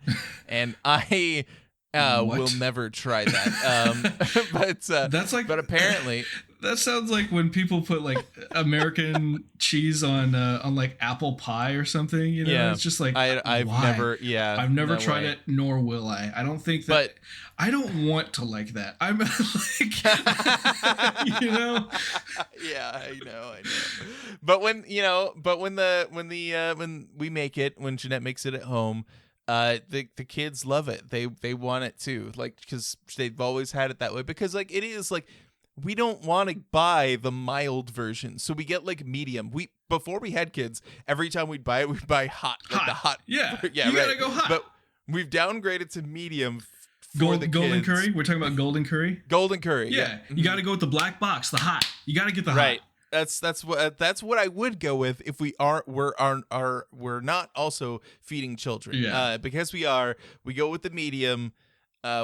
and I What? will never try that. But That's like, but apparently. that sounds like when people put like American cheese on like apple pie or something. You know, Yeah. it's just like I've why? never I've never no tried way. it, nor will I. I don't think that. But I don't want to like that. I'm like, you know. Yeah, I know. But when when we make it, when Jeanette makes it at home, the kids love it. They want it too, like, because they've always had it that way. Because like it is like, we don't want to buy the mild version, so we get like medium. Before we had kids, every time we'd buy it, we'd buy hot, like the hot. Yeah, yeah, you right. gotta go hot. But we've downgraded to medium for the Golden kids. curry. We're talking about golden curry. Golden curry. Yeah, Mhm. you got to go with the black box, the hot. You got to get the Right. hot. That's what I would go with if we're not also feeding children. Yeah. Because we go with the medium,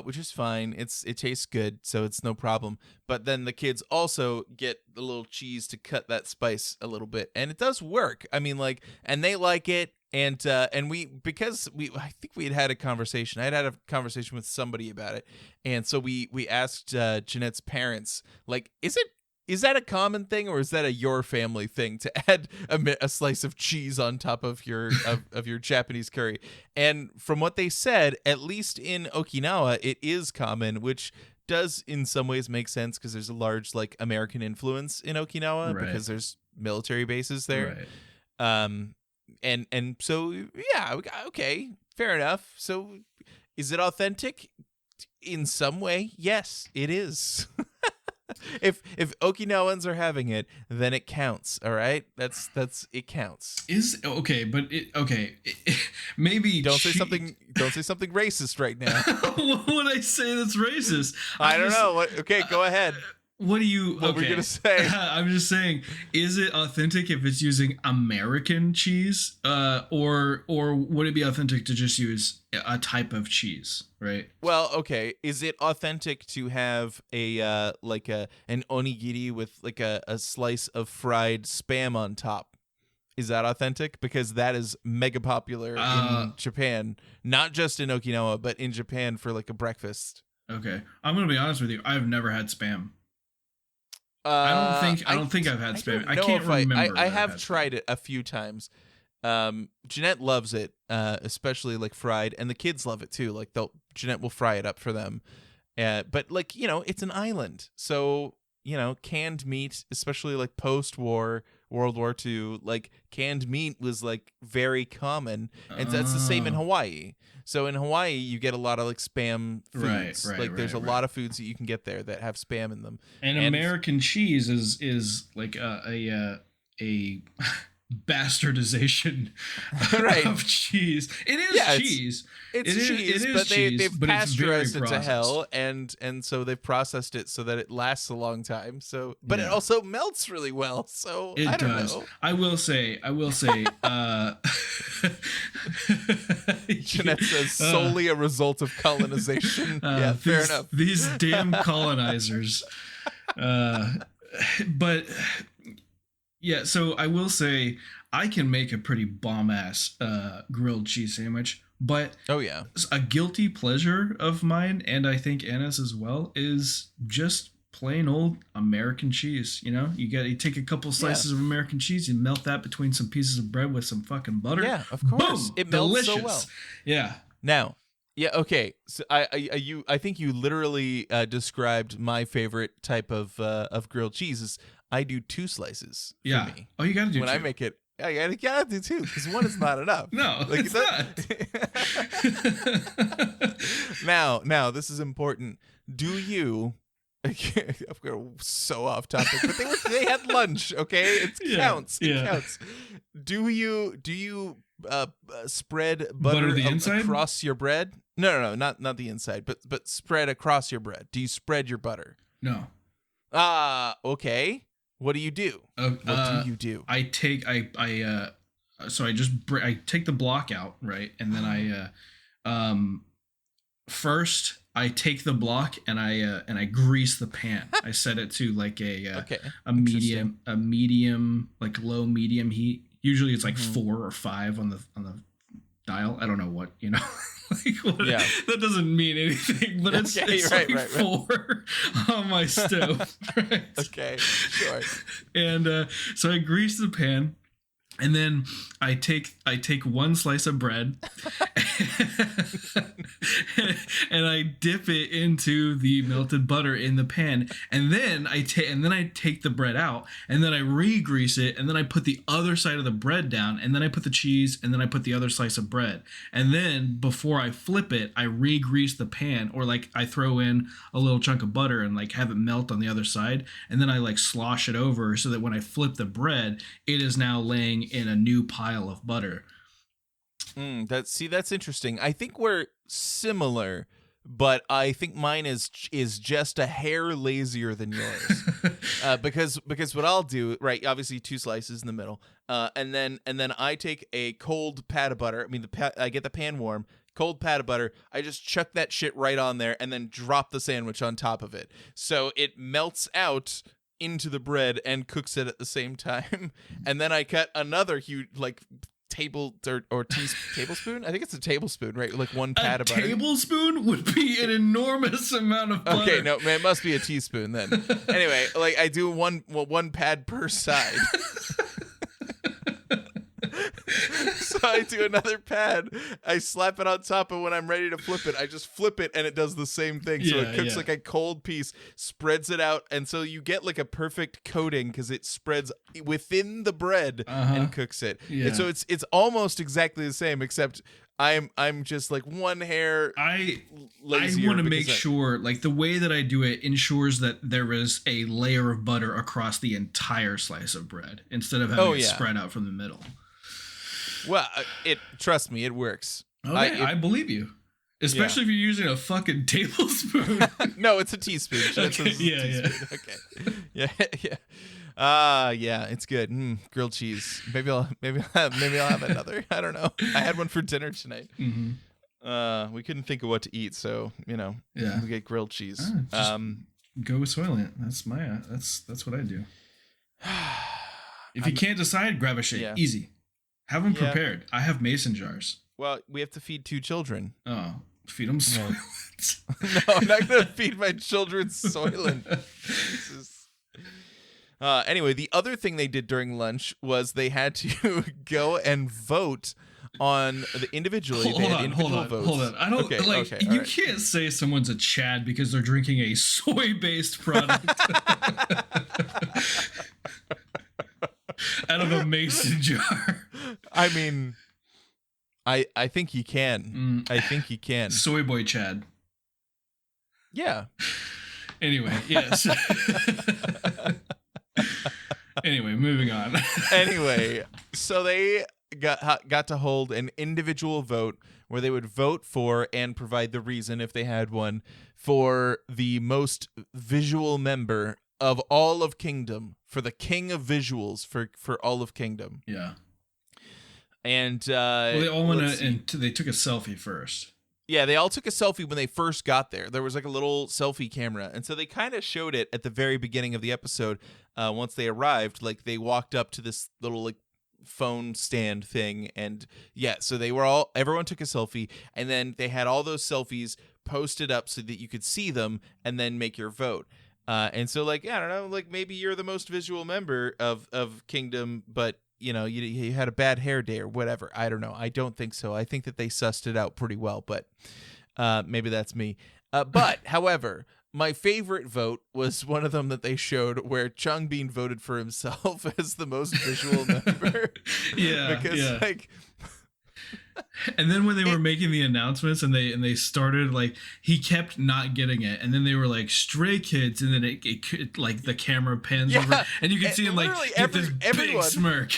which is fine. It tastes good, so it's no problem. But then the kids also get the little cheese to cut that spice a little bit, and it does work. I mean, like, and they like it. And I think we had a conversation. I had a conversation with somebody about it, and so we asked Jeanette's parents, like, is that a common thing, or is that a your family thing to add a slice of cheese on top of your of your Japanese curry? And from what they said, at least in Okinawa, it is common, which does in some ways make sense because there's a large like American influence in Okinawa Right. because there's military bases there. Right. And so yeah, okay, fair enough. So is it authentic? In some way, yes, it is. if Okinawans are having it, then it counts. All right, that's it counts. Is okay, but maybe Don't say something racist right now. What would I say that's racist? I don't know. Okay, go ahead. What do you? What we're gonna say? I'm just saying, is it authentic if it's using American cheese, or would it be authentic to just use a type of cheese, right? Well, okay. Is it authentic to have a like an onigiri with like a slice of fried Spam on top? Is that authentic? Because that is mega popular in Japan, not just in Okinawa, but in Japan for like a breakfast. Okay, I'm gonna be honest with you. I've never had Spam. I don't think I've had Spam. I can't remember. I have tried it a few times. Jeanette loves it, especially like fried, and the kids love it too. Like Jeanette will fry it up for them. But like, it's an island, so canned meat, especially like post-war World War II, like canned meat was like very common, and that's the same in Hawaii. So in Hawaii, you get a lot of like Spam foods. There's a lot of foods that you can get there that have Spam in them. And American cheese is like a bastardization of cheese. It is cheese. It's cheese, but they've pasteurized it to hell, and so they've processed it so that it lasts a long time. So, but it also melts really well. So I don't know. I will say. Jeanette says solely a result of colonization. Yeah, fair enough. These damn colonizers. But yeah, so I will say I can make a pretty bomb-ass grilled cheese sandwich, but a guilty pleasure of mine, and I think Anna's as well, is just plain old American cheese. You take a couple slices of American cheese, you melt that between some pieces of bread with some fucking butter. Yeah, of course. Boom, it melts delicious. so well. Yeah. Now, okay. So I think you literally described my favorite type of grilled cheese. I do 2 slices for me. Oh, you gotta do when 2. I make it. I gotta do 2 because 1 is not enough. No, like, it's not. Now, this is important. Do you? We're so off topic, but they had lunch. Okay, it counts. It counts. Do you spread butter across your bread? No, not the inside, but spread across your bread. Do you spread your butter? No. Okay. What do you do? What do you do? I take I take the block out, right, and then first I take the block and I grease the pan. I set it to like a medium, like low medium heat. Usually it's like 4 or 5 on the dial. I don't know what that doesn't mean anything, but it's like 4 on my stove. Right? Okay, sure. And so I grease the pan, and then I take 1 slice of bread and I dip it into the melted butter in the pan, and then I take the bread out, and then I re-grease it, and then I put the other side of the bread down, and then I put the cheese, and then I put the other slice of bread, and then before I flip it, I re-grease the pan, or like I throw in a little chunk of butter and like have it melt on the other side, and then I like slosh it over so that when I flip the bread, it is now laying in a new pile of butter. That's interesting. I think we're similar, but I think mine is just a hair lazier than yours. Because what I'll do, right? Obviously 2 slices in the middle, and then I take a cold pat of butter. I get the pan warm, cold pat of butter. I just chuck that shit right on there, and then drop the sandwich on top of it, so it melts out into the bread and cooks it at the same time. And then I cut another huge tablespoon. I think it's a tablespoon, right? Like 1 pat of butter. A tablespoon would be an enormous amount of butter. Okay, no, man, it must be a teaspoon then. Anyway, like I do one pad per side. So I do another pad, I slap it on top, and when I'm ready to flip it, I just flip it and it does the same thing. So it cooks like a cold piece, spreads it out, and so you get like a perfect coating because it spreads within the bread and cooks it. And so it's almost exactly the same, except I'm just like one hair lazier. I want to make sure, like, the way that I do it ensures that there is a layer of butter across the entire slice of bread instead of having it spread out from the middle. Well, trust me, it works. Okay, I believe you. Especially if you're using a fucking tablespoon. No, it's a teaspoon. Okay, yeah. Okay. Yeah, yeah. Yeah, it's good. Grilled cheese. Maybe I'll have another. I don't know. I had one for dinner tonight. Mm-hmm. We couldn't think of what to eat, so we get grilled cheese. Go with Soylent. That's what I do. If you can't decide, grab a shake. Yeah. Easy. Have them prepared. I have mason jars. Well, we have to feed 2 children. Oh, feed them Soylent. No, I'm not gonna feed my children Soylent. Jesus. Anyway, the other thing they did during lunch was they had to go and vote on the individually. Hold on. I don't you can't say someone's a Chad because they're drinking a soy-based product out of a mason jar. I mean, I think you can. I think you can. Soy boy Chad. Yeah. Anyway, yes. Anyway, moving on. Anyway, so they got to hold an individual vote where they would vote for and provide the reason, if they had one, for the most visual member of all of Kingdom, for the king of visuals for all of Kingdom. Yeah. And they all went and they took a selfie first. Yeah, they all took a selfie when they first got there. There was like a little selfie camera. And so they kind of showed it at the very beginning of the episode. Once they arrived, like they walked up to this little like phone stand thing. And yeah, so everyone took a selfie. And then they had all those selfies posted up so that you could see them and then make your vote. And so like, I don't know, like maybe you're the most visual member of Kingdom, but you know, you had a bad hair day or whatever. I don't know. I don't think so. I think that they sussed it out pretty well, but maybe that's me. But, however, my favorite vote was one of them that they showed where Changbin voted for himself as the most visual member. Yeah, because, like... And then when they were making the announcements and they started, like, he kept not getting it, and then they were like Stray Kids, and then it like the camera pans over and you can see him like get this big smirk.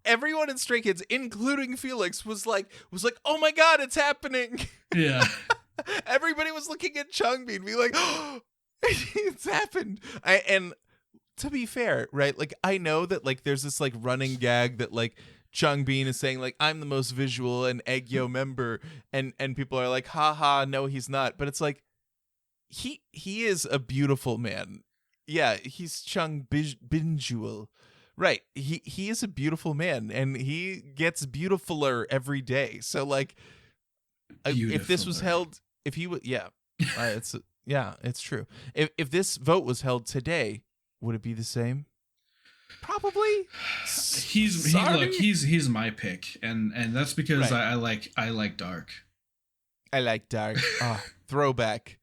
Everyone in Stray Kids, including Felix, was like, oh my god, it's happening. Yeah. Everybody was looking at Changbin being like, oh, it's happened. And to be fair, right, like I know that like there's this like running gag that like Changbin is saying like I'm the most visual and Aegyo member, and people are like, haha, no he's not. But it's like he is a beautiful man. Yeah, he's Changbinjual. Right. He is a beautiful man, and he gets beautifuler every day. So like if this was held, if he would, it's true. If this vote was held today, would it be the same? Probably. He's my pick, and that's because I like dark. I like dark. Throwback.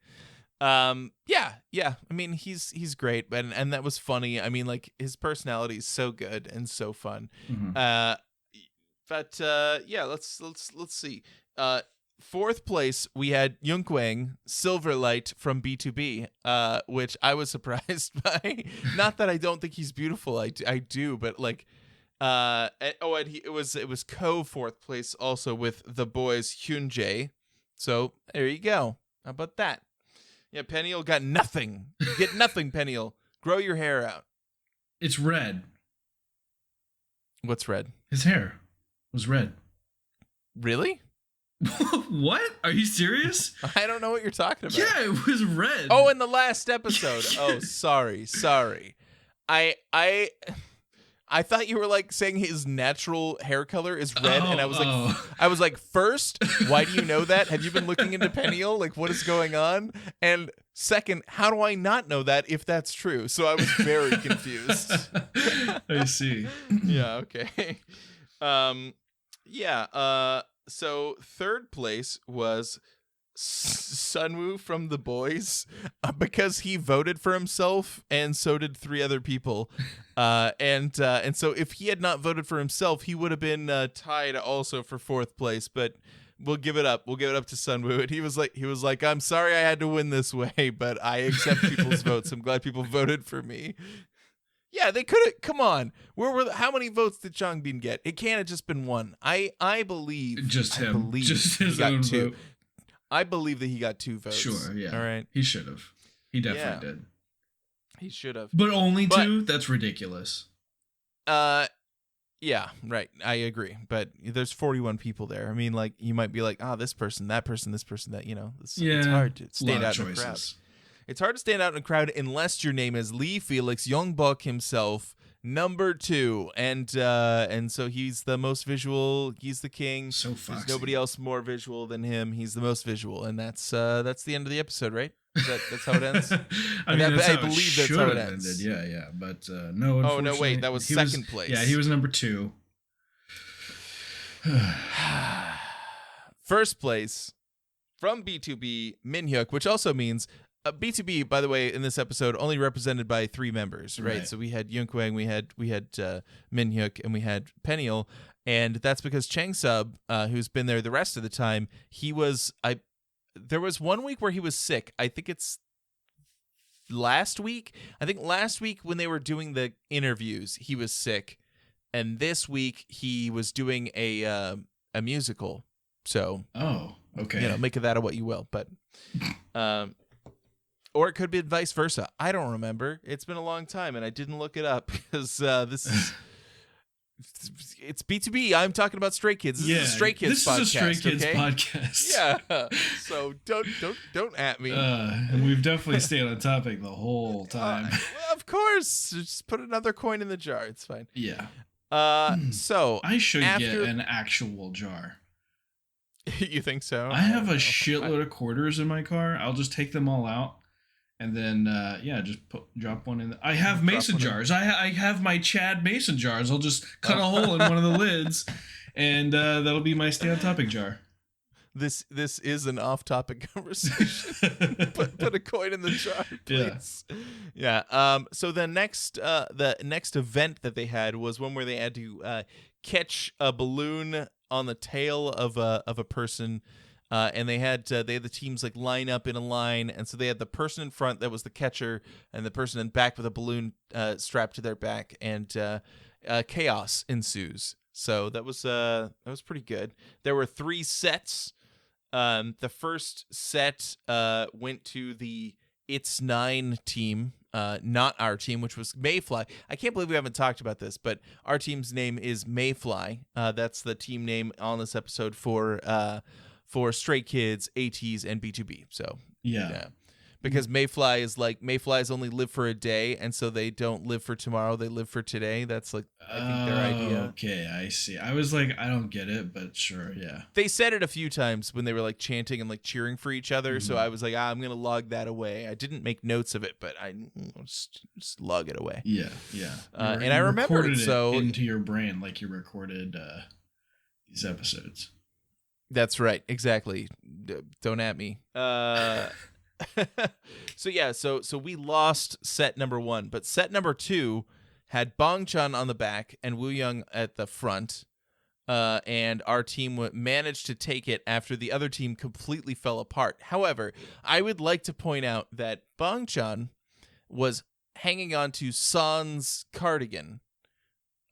Yeah. I mean, he's great, and that was funny. I mean, like his personality is so good and so fun. Mm-hmm. But let's see. Fourth place, we had Yunkwang, Silverlight from B2B, which I was surprised by. Not that I don't think he's beautiful, I do, but like, and it was co-fourth place also with the boys Hyunjae. So there you go. How about that? Yeah, Peniel got nothing. You get nothing, Peniel. Grow your hair out. It's red. What's red? His hair was red. Really? What? Are you serious? I don't know what you're talking about. Yeah, it was red. Oh, in the last episode. Oh, sorry. I thought you were like saying his natural hair color is red, and I was like, first, why do you know that? Have you been looking into Peniel? Like, what is going on? And second, how do I not know that if that's true? So I was very confused. I see. Yeah. Okay. So third place was Sunwoo from The Boys, because he voted for himself, and so did 3 other people. And so if he had not voted for himself, he would have been tied also for 4th place. But we'll give it up. We'll give it up to Sunwoo. And he was like, I'm sorry I had to win this way, but I accept people's votes. I'm glad people voted for me. Yeah, they could have. Come on, how many votes did Changbin get? It can't have just been one. I believe just him. I believe just his he got own 2. vote. I believe that he got 2 votes. Sure, yeah. All right. He should have. He definitely did. He should have. But only 2? That's ridiculous. Yeah, right. I agree. But there's 41 people there. I mean, like, you might be like, this person, that person, this person, that, it's hard to stand out in a crowd. It's hard to stand out in a crowd unless your name is Lee Felix Youngbok himself, number 2. And so he's the most visual. He's the king. So foxy. There's nobody else more visual than him. He's the most visual. And that's the end of the episode, right? That's how it ends? I believe that's how it ends. Ended. Yeah. But no, oh, no, wait. That was second place. Yeah, he was number 2. First place from B2B, Minhyuk, which also means B2B, by the way, in this episode, only represented by 3 members, right? So we had Yunkwang, we had Minhyuk, and we had Peniel. And that's because Chang Sub, who's been there the rest of the time, there was 1 week where he was sick. I think it's last week. I think last week when they were doing the interviews, he was sick. And this week he was doing a musical. So, okay. Make of that what you will. But, or it could be vice versa. I don't remember. It's been a long time and I didn't look it up because this is. It's B2B. I'm talking about Stray Kids. This is a Stray Kids podcast. This is a Stray Kids podcast. Yeah. So don't at me. And we've definitely stayed on topic the whole time. Of course. Just put another coin in the jar. It's fine. Yeah. So I should get an actual jar. You think so? I have a shitload of quarters in my car. I'll just take them all out. And then, just drop one in. I have mason jars. I have my Chad mason jars. I'll just cut a hole in one of the lids, and that'll be my stay on topic jar. This is an off-topic conversation. put a coin in the jar, please. Yeah. So the next event that they had was one where they had to catch a balloon on the tail of a person. And they had the teams like line up in a line, and so they had the person in front that was the catcher, and the person in back with a balloon strapped to their back, and chaos ensues. So that was pretty good. There were 3 sets. The first set went to the It's 9 team, not our team, which was Mayfly. I can't believe we haven't talked about this, but our team's name is Mayfly. That's the team name on this episode for Stray Kids, ATs, and B2B. So yeah. Because Mayflies only live for a day, and so they don't live for tomorrow, they live for today. That's like I think their idea. Okay, I see. I was like, I don't get it, but sure, yeah. They said it a few times when they were like chanting and like cheering for each other, so I was like, I'm gonna log that away. I didn't make notes of it, but I just log it away. Yeah. And I remembered it so into your brain like you recorded these episodes. That's right. Exactly. Don't at me. So we lost set number 1, but set number 2 had Bongchan on the back and Woo Young at the front. And our team managed to take it after the other team completely fell apart. However, I would like to point out that Bongchan was hanging on to San's cardigan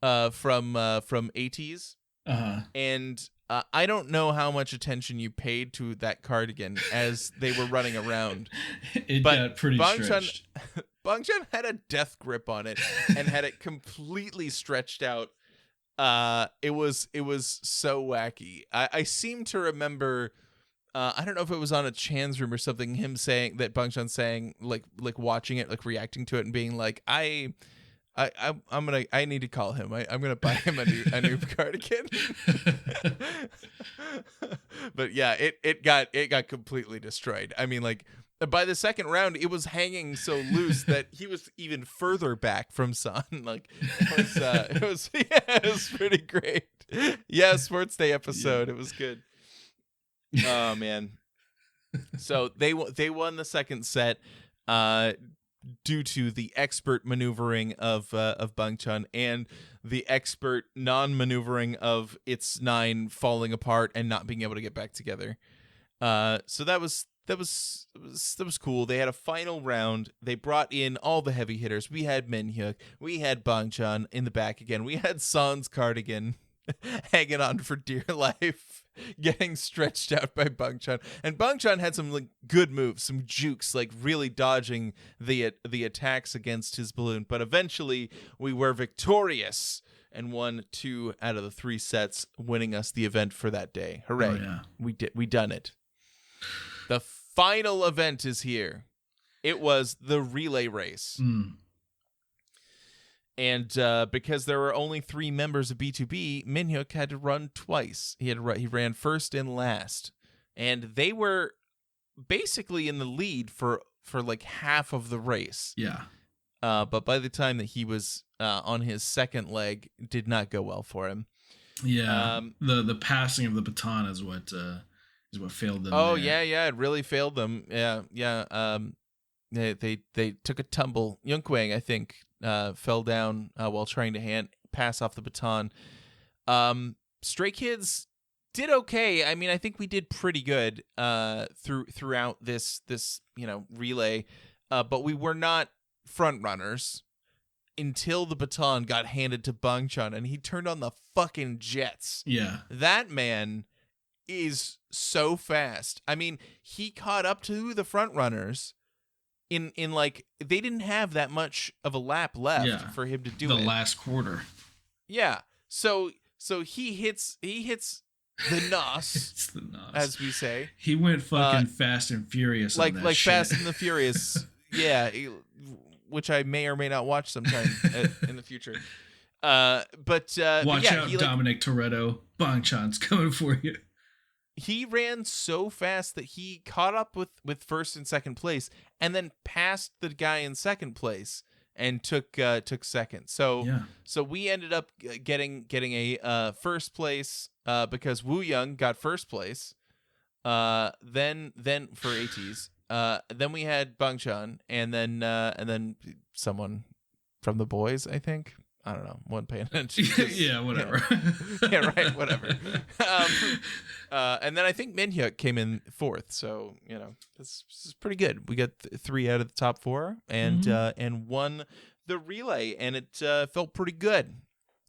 from ATs. And I don't know how much attention you paid to that cardigan as they were running around. It got pretty stretched. Bongchan had a death grip on it and had it completely stretched out. It was so wacky. I seem to remember. I don't know if it was on a Chan's room or something. Him saying that Bongchan saying like watching it, like reacting to it, and being like, I need to call him. I'm gonna buy him a new cardigan. But yeah, it got completely destroyed. I mean, like by the second round, it was hanging so loose that he was even further back from San. Like it was pretty great. Yeah, Sports Day episode. Yeah. It was good. Oh man. So they won the second set. Due to the expert maneuvering of Bongchan and the expert non-maneuvering of It's 9 falling apart and not being able to get back together. So that was cool. They had a final round. They brought in all the heavy hitters. We had Minhyuk. We had Bongchan in the back again. We had San's cardigan. hanging on for dear life, getting stretched out by Bang Chan. And Bang Chan had some like good moves, some jukes, like really dodging the attacks against his balloon. But eventually, we were victorious and won 2 out of the 3 sets, winning us the event for that day. Hooray! Oh, yeah. We done it. The final event is here. It was the relay race. And because there were only 3 members of B2B, Minhyuk had to run twice. He ran first and last, and they were basically in the lead for like half of the race. Yeah. But by the time that he was on his second leg, it did not go well for him. Yeah. The passing of the baton is what failed them. Oh there. yeah, it really failed them. Yeah. They took a tumble. Youngkwang, I think, fell down while trying to pass off the baton. Stray Kids did okay. I mean, I think we did pretty good throughout this relay, but we were not front runners until the baton got handed to Bang Chan, and he turned on the fucking jets. Yeah. That man is so fast. I mean, he caught up to the front runners in like they didn't have that much of a lap left for him to do the it. last quarter. Yeah. So he hits the nos. It's the nos, as we say. He went fucking Fast and Furious on that shit. Fast and the Furious. Yeah, which I may or may not watch sometime in the future. Watch out, Dominic Toretto. Bang Chan's coming for you. He ran so fast that he caught up with first and second place, and then passed the guy in second place and took second. So we ended up getting a first place because Woo Young got first place. Then for ATs. Then we had Bang Chan, and then someone from the boys, I think. I don't know. One paying attention. Yeah, whatever. Yeah, right. Whatever. And then I think Minhyuk came in 4th. So this is pretty good. We got 3 out of the top 4, and won the relay, and it felt pretty good.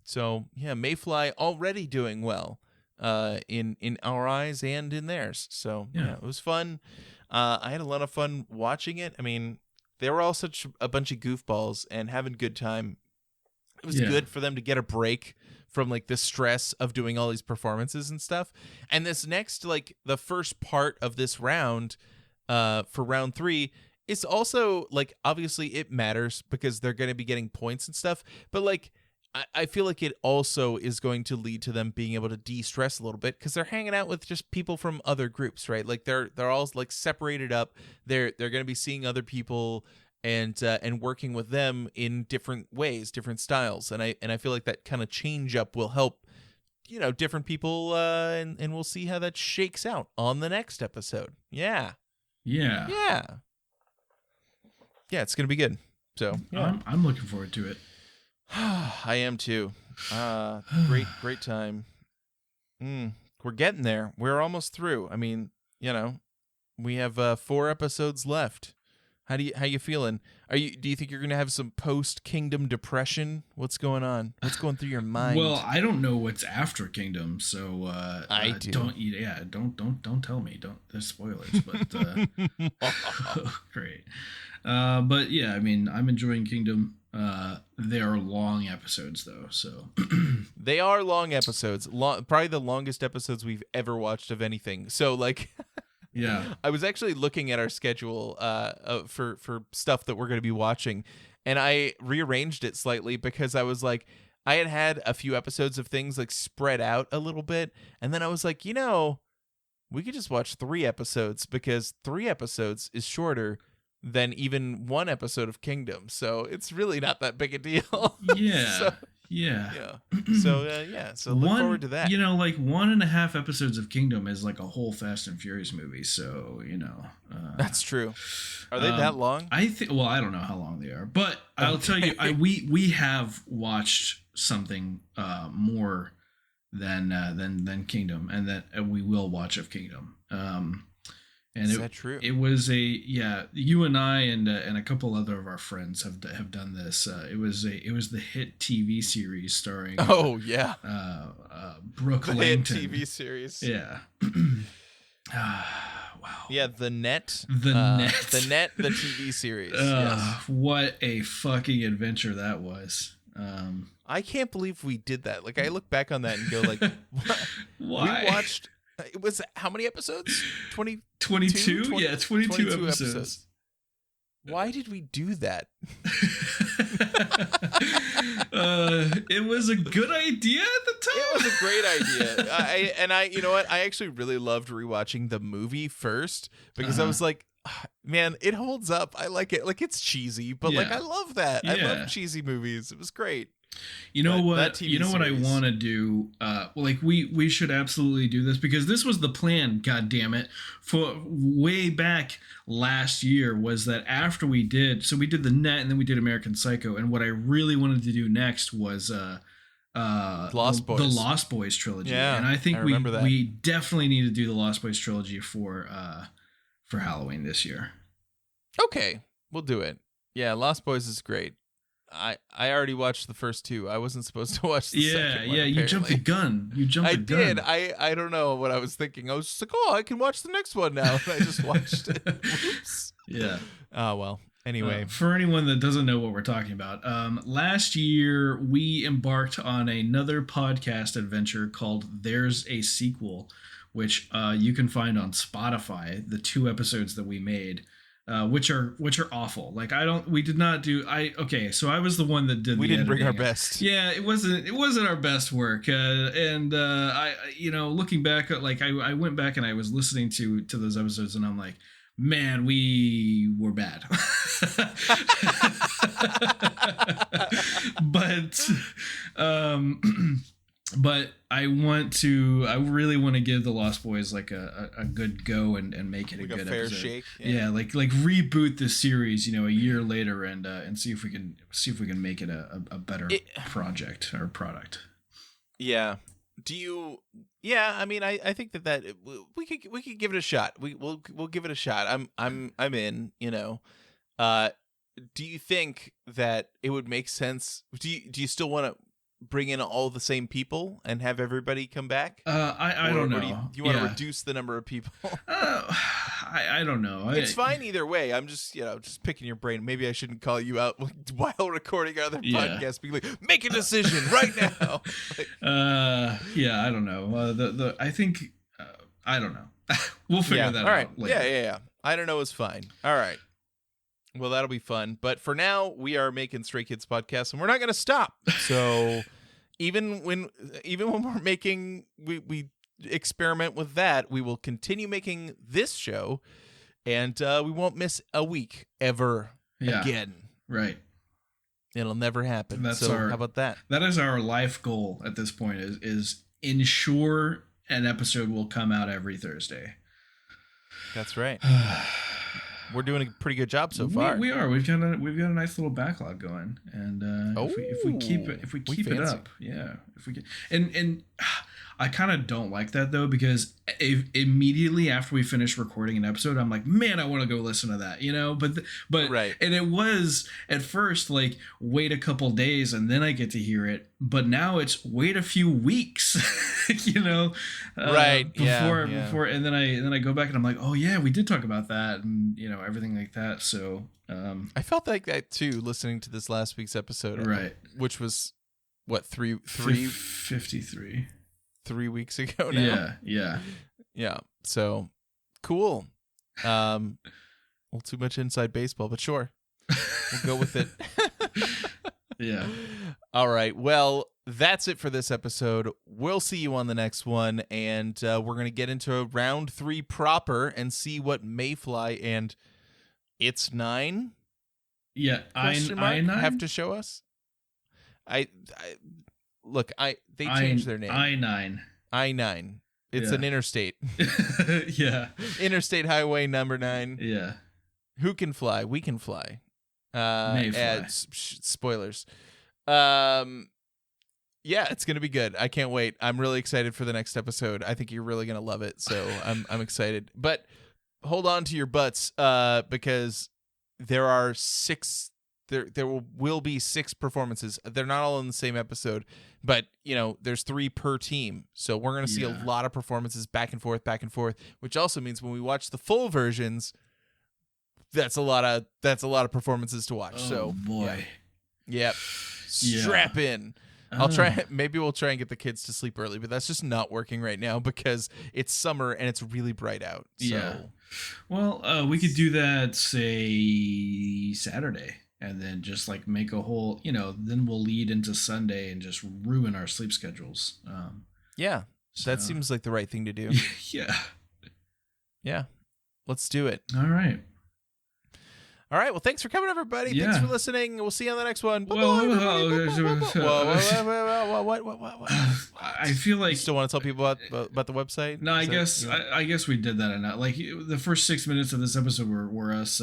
So yeah, Mayfly already doing well, in our eyes and in theirs. So yeah, it was fun. I had a lot of fun watching it. I mean, they were all such a bunch of goofballs and having a good time. It was good for them to get a break from like the stress of doing all these performances and stuff. And this next, like the first part of this round, for round 3, is also like, obviously it matters because they're going to be getting points and stuff. But like, I feel like it also is going to lead to them being able to de-stress a little bit because they're hanging out with just people from other groups, right? Like they're all like separated up. They're going to be seeing other people and working with them in different ways, different styles, and I feel like that kind of change up will help, different people, and we'll see how that shakes out on the next episode. Yeah, it's gonna be good. So I'm looking forward to it. I am too. Great time. We're getting there. We're almost through. I mean, we have 4 episodes left. How you feeling? Do you think you're gonna have some post Kingdom depression? What's going on? What's going through your mind? Well, I don't know what's after Kingdom, so I do. Don't tell me. There's spoilers, but great. But yeah, I mean, I'm enjoying Kingdom. They are long episodes though, so they are long episodes. Probably the longest episodes we've ever watched of anything. So like. Yeah, I was actually looking at our schedule for stuff that we're going to be watching, and I rearranged it slightly because I was like, I had a few episodes of things like spread out a little bit, and then I was like, we could just watch 3 episodes because 3 episodes is shorter than even 1 episode of Kingdom, so it's really not that big a deal. Yeah. So look forward to that. Like 1.5 episodes of Kingdom is like a whole Fast and Furious movie. So that's true. Are they that long? I think. Well, I don't know how long they are, but I'll tell you, we have watched something more than Kingdom, and that we will watch of Kingdom. And is that true? It was you and I and a couple other of our friends have done this. It was the hit TV series starring Brooke The hit Langton. TV series. Yeah. Wow. Yeah, The Net. The Net. The Net, the TV series. Yes. What a fucking adventure that was. I can't believe we did that. Like, I look back on that and go, like, what? Why? We watched. It was how many episodes? 22? Yeah, 22 episodes. Why did we do that? It was a good idea at the time. It was a great idea. You know what? I actually really loved rewatching the movie first because I was like, man, it holds up. I like it. Like, it's cheesy, but like, I love that. I love cheesy movies. It was great. You know But what? that TV What I series- want to do? Like we should absolutely do this because this was the plan. God damn it! For way back last year was that after we did The Net and then we did American Psycho, and what I really wanted to do next was Lost Boys. the Lost Boys trilogy. Yeah, and I think I remember that. we definitely need to do the Lost Boys trilogy for Halloween this year. Okay, we'll do it. Yeah, Lost Boys is great. I already watched the first two. I wasn't supposed to watch the second one. You jumped the gun. I did. I don't know what I was thinking. I was just like, oh, I can watch the next one now. And I just watched it. Oops. Yeah. Oh, well. Anyway. For anyone that doesn't know what we're talking about, last year we embarked on another podcast adventure called There's a Sequel, which you can find on Spotify, the 2 episodes that we made. Which are awful. Like so I was the one that did. We didn't bring our editing. best. Yeah, it wasn't our best work. I looking back at I went back and I was listening to those episodes and I'm like, man, we were bad. But I really want to give the Lost Boys like a good go and make it Like a good fair episode. shake. Yeah, like reboot the series, a year later and see if we can make it a better project or product. Yeah. Yeah, I mean, I think that we could give it a shot. We'll give it a shot. I'm in, do you think that it would make sense? Do you still want to bring in all the same people and have everybody come back? I don't know. Do you want to reduce the number of people? I don't know. It's fine either way. I'm just picking your brain. Maybe I shouldn't call you out while recording other podcasts. Being like, make a decision right now. I don't know. I think I don't know. We'll figure that all right. out later. Yeah. I don't know is fine. All right. Well, that'll be fun. But for now, we are making Stray Kids podcast, and we're not going to stop. So even when we're making, we experiment with that, we will continue making this show, and we won't miss a week ever again. Right. It'll never happen. How about that? That is our life goal at this point is ensure an episode will come out every Thursday. That's right. We're doing a pretty good job so far. We are. We've got a nice little backlog going, and if we keep it up, if we can, and I kind of don't like that though, because immediately after we finish recording an episode, I'm like, man, I want to go listen to that, but right. And it was at first like wait a couple days and then I get to hear it, but now it's wait a few weeks, right before, and then I go back and I'm like, oh yeah, we did talk about that, and everything like that. So I felt like that too listening to this last week's episode, right? Which was what 53. 3 weeks ago now. Yeah. So cool. Well, too much inside baseball, but sure, we'll go with it. Yeah. All right. Well, that's it for this episode. We'll see you on the next one, and we're gonna get into round 3 proper and see what Mayfly and It's 9. Yeah, I have to show us. They changed their name. I-9. It's an interstate. Yeah. Interstate highway number 9. Yeah. Who can fly? We can fly. Spoilers. Yeah, it's gonna be good. I can't wait. I'm really excited for the next episode. I think you're really gonna love it. So I'm excited. But hold on to your butts, because there are 6 there will be 6 performances. They're not all in the same episode, but there's 3 per team. So we're going to see a lot of performances back and forth, which also means when we watch the full versions, that's a lot of performances to watch. So boy. Yep. Strap in. Maybe we'll try and get the kids to sleep early, but that's just not working right now because it's summer and it's really bright out. So. Yeah. Well, we could do that, say, Saturday, and then just like make a whole, then we'll lead into Sunday and just ruin our sleep schedules. That seems like the right thing to do. Yeah. Let's do it. All right. Well, thanks for coming, everybody. Yeah. Thanks for listening. We'll see you on the next one. Well, What? I feel like you still want to tell people about the website? No, I guess we did that enough. Like the first 6 minutes of this episode were us,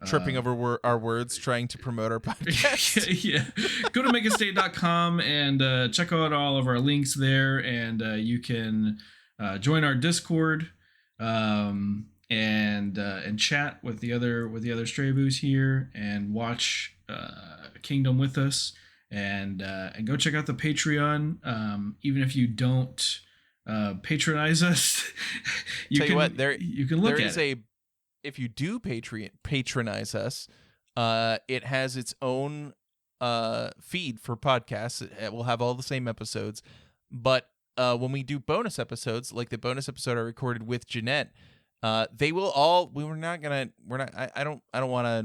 tripping over our words, trying to promote our podcast. Yeah. Go to makeastate.com and check out all of our links there, and you can join our Discord. And chat with the other Stray Boos here, and watch Kingdom with us, and go check out the Patreon. Even if you don't patronize us, you can look at it. If you do patronize us, it has its own feed for podcasts. It will have all the same episodes, but when we do bonus episodes, like the bonus episode I recorded with Jeanette. They will all. I don't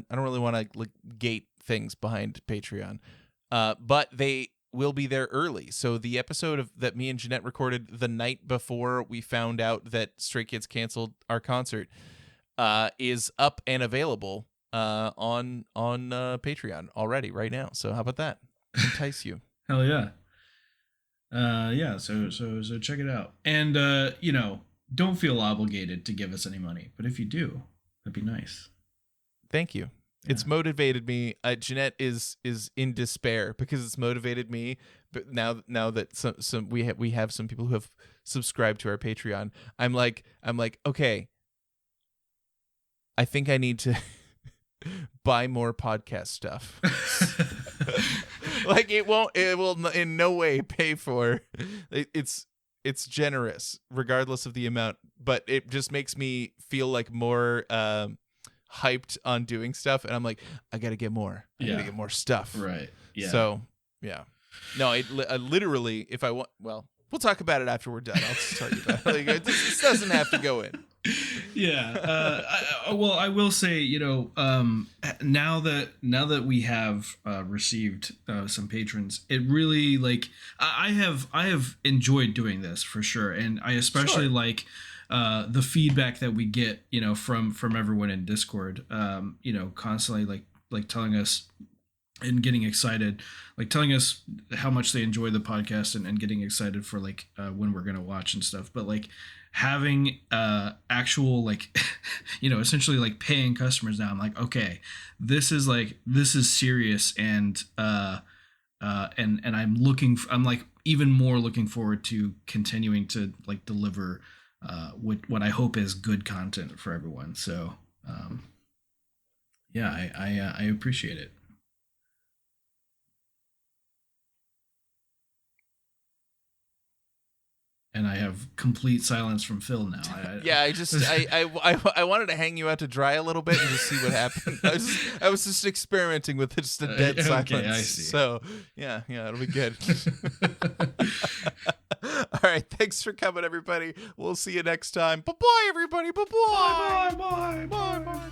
really want to like gate things behind Patreon, but they will be there early. So the episode that me and Jeanette recorded the night before we found out that Stray Kids canceled our concert, is up and available on Patreon already right now. So how about that? Entice you. Hell yeah. So check it out, and don't feel obligated to give us any money, but if you do, that'd be nice. Thank you. Yeah. It's motivated me. Jeanette is in despair because it's motivated me. But now that we have some people who have subscribed to our Patreon, I'm like, okay, I think I need to buy more podcast stuff. Like it will in no way pay for it's generous regardless of the amount, but it just makes me feel like more hyped on doing stuff, and I'm like, I gotta get more. I gotta get more stuff. Right. Yeah. So yeah. No, I literally, if I want, well, we'll talk about it after we're done. I'll just tell you that. Like, this doesn't have to go in. Yeah. I will say, now that we have received some patrons, it really, like, I have enjoyed doing this for sure, and I especially like the feedback that we get, from everyone in Discord, constantly like telling us and getting excited, like telling us how much they enjoy the podcast and getting excited for like when we're gonna watch and stuff. But like having actual, like, essentially like paying customers now, I'm like, okay, this is serious, and I'm like even more looking forward to continuing to like deliver what I hope is good content for everyone. So I appreciate it. And I have complete silence from Phil now. I wanted to hang you out to dry a little bit and just see what happened. I was just experimenting with just a dead silence. Okay, I see. So yeah, it'll be good. All right, thanks for coming, everybody. We'll see you next time. Bye-bye, everybody. Bye-bye. Bye.